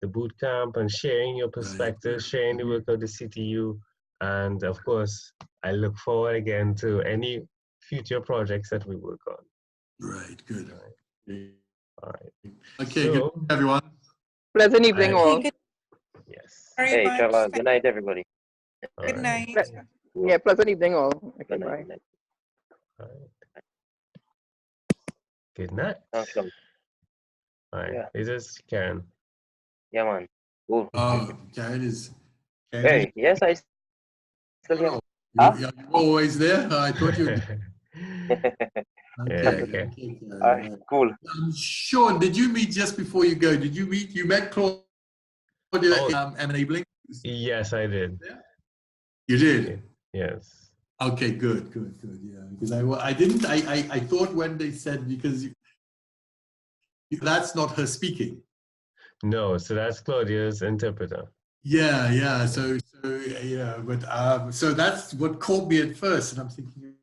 the boot camp and sharing your perspective, sharing the work of the CTU. And of course, I look forward again to any future projects that we work on. Right, good. All right. Okay, so, good, everyone. Pleasant evening all. Yes. Hey, Trevor, good night, everybody. Good night. Yeah, pleasant evening all. Okay, good bye. Night. All right. Good night. Awesome. All right. Is this Karen? Yeah, man. Cool. Karen is. Hey, yes, I still here. You're always there? I thought you Okay. All right, cool. Sean, did you meet just before you go? Did you met Claudia enabling? Yes, I did. Yeah. You did? Yes. Okay, good. Yeah, because I thought when they said, because that's not her speaking. No, so that's Claudia's interpreter. Yeah. So yeah, but so that's what caught me at first, and I'm thinking,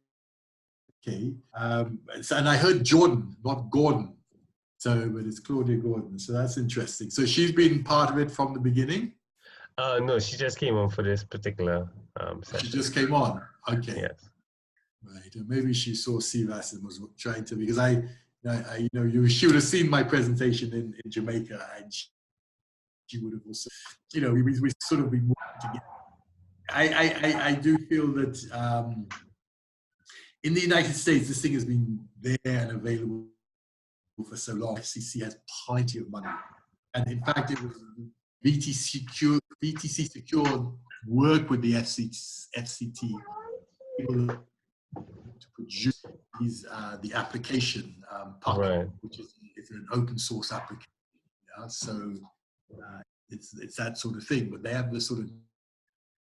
Okay. And I heard Jordan, not Gordon. So, but it's Claudia Gordon. So that's interesting. So she's been part of it from the beginning? No, she just came on for this particular session. She just came on. Okay. Yes. Right. And maybe she saw CVAS and was trying to, because she would have seen my presentation in Jamaica, and she would have also, we sort of been working together. I do feel that in the United States, this thing has been there and available for so long. FCC has plenty of money. And in fact, it was VTC Secure work with the FCT to produce the application Puck, Right. which is an open source application. Yeah? So it's that sort of thing, but they have the sort of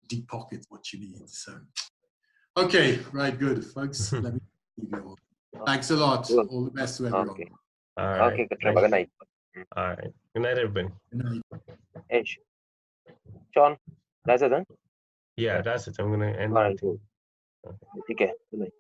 deep pockets what you need. So okay, right, good, folks. Let me leave you all. Thanks a lot. Good. All the best to everyone. Okay. All right. Okay, Trevor, good night. All right. Good night, everybody. Good night. Hey, Sean, that's it then? Yeah, that's it. I'm gonna end All my right, thing. good. Take care. Good night.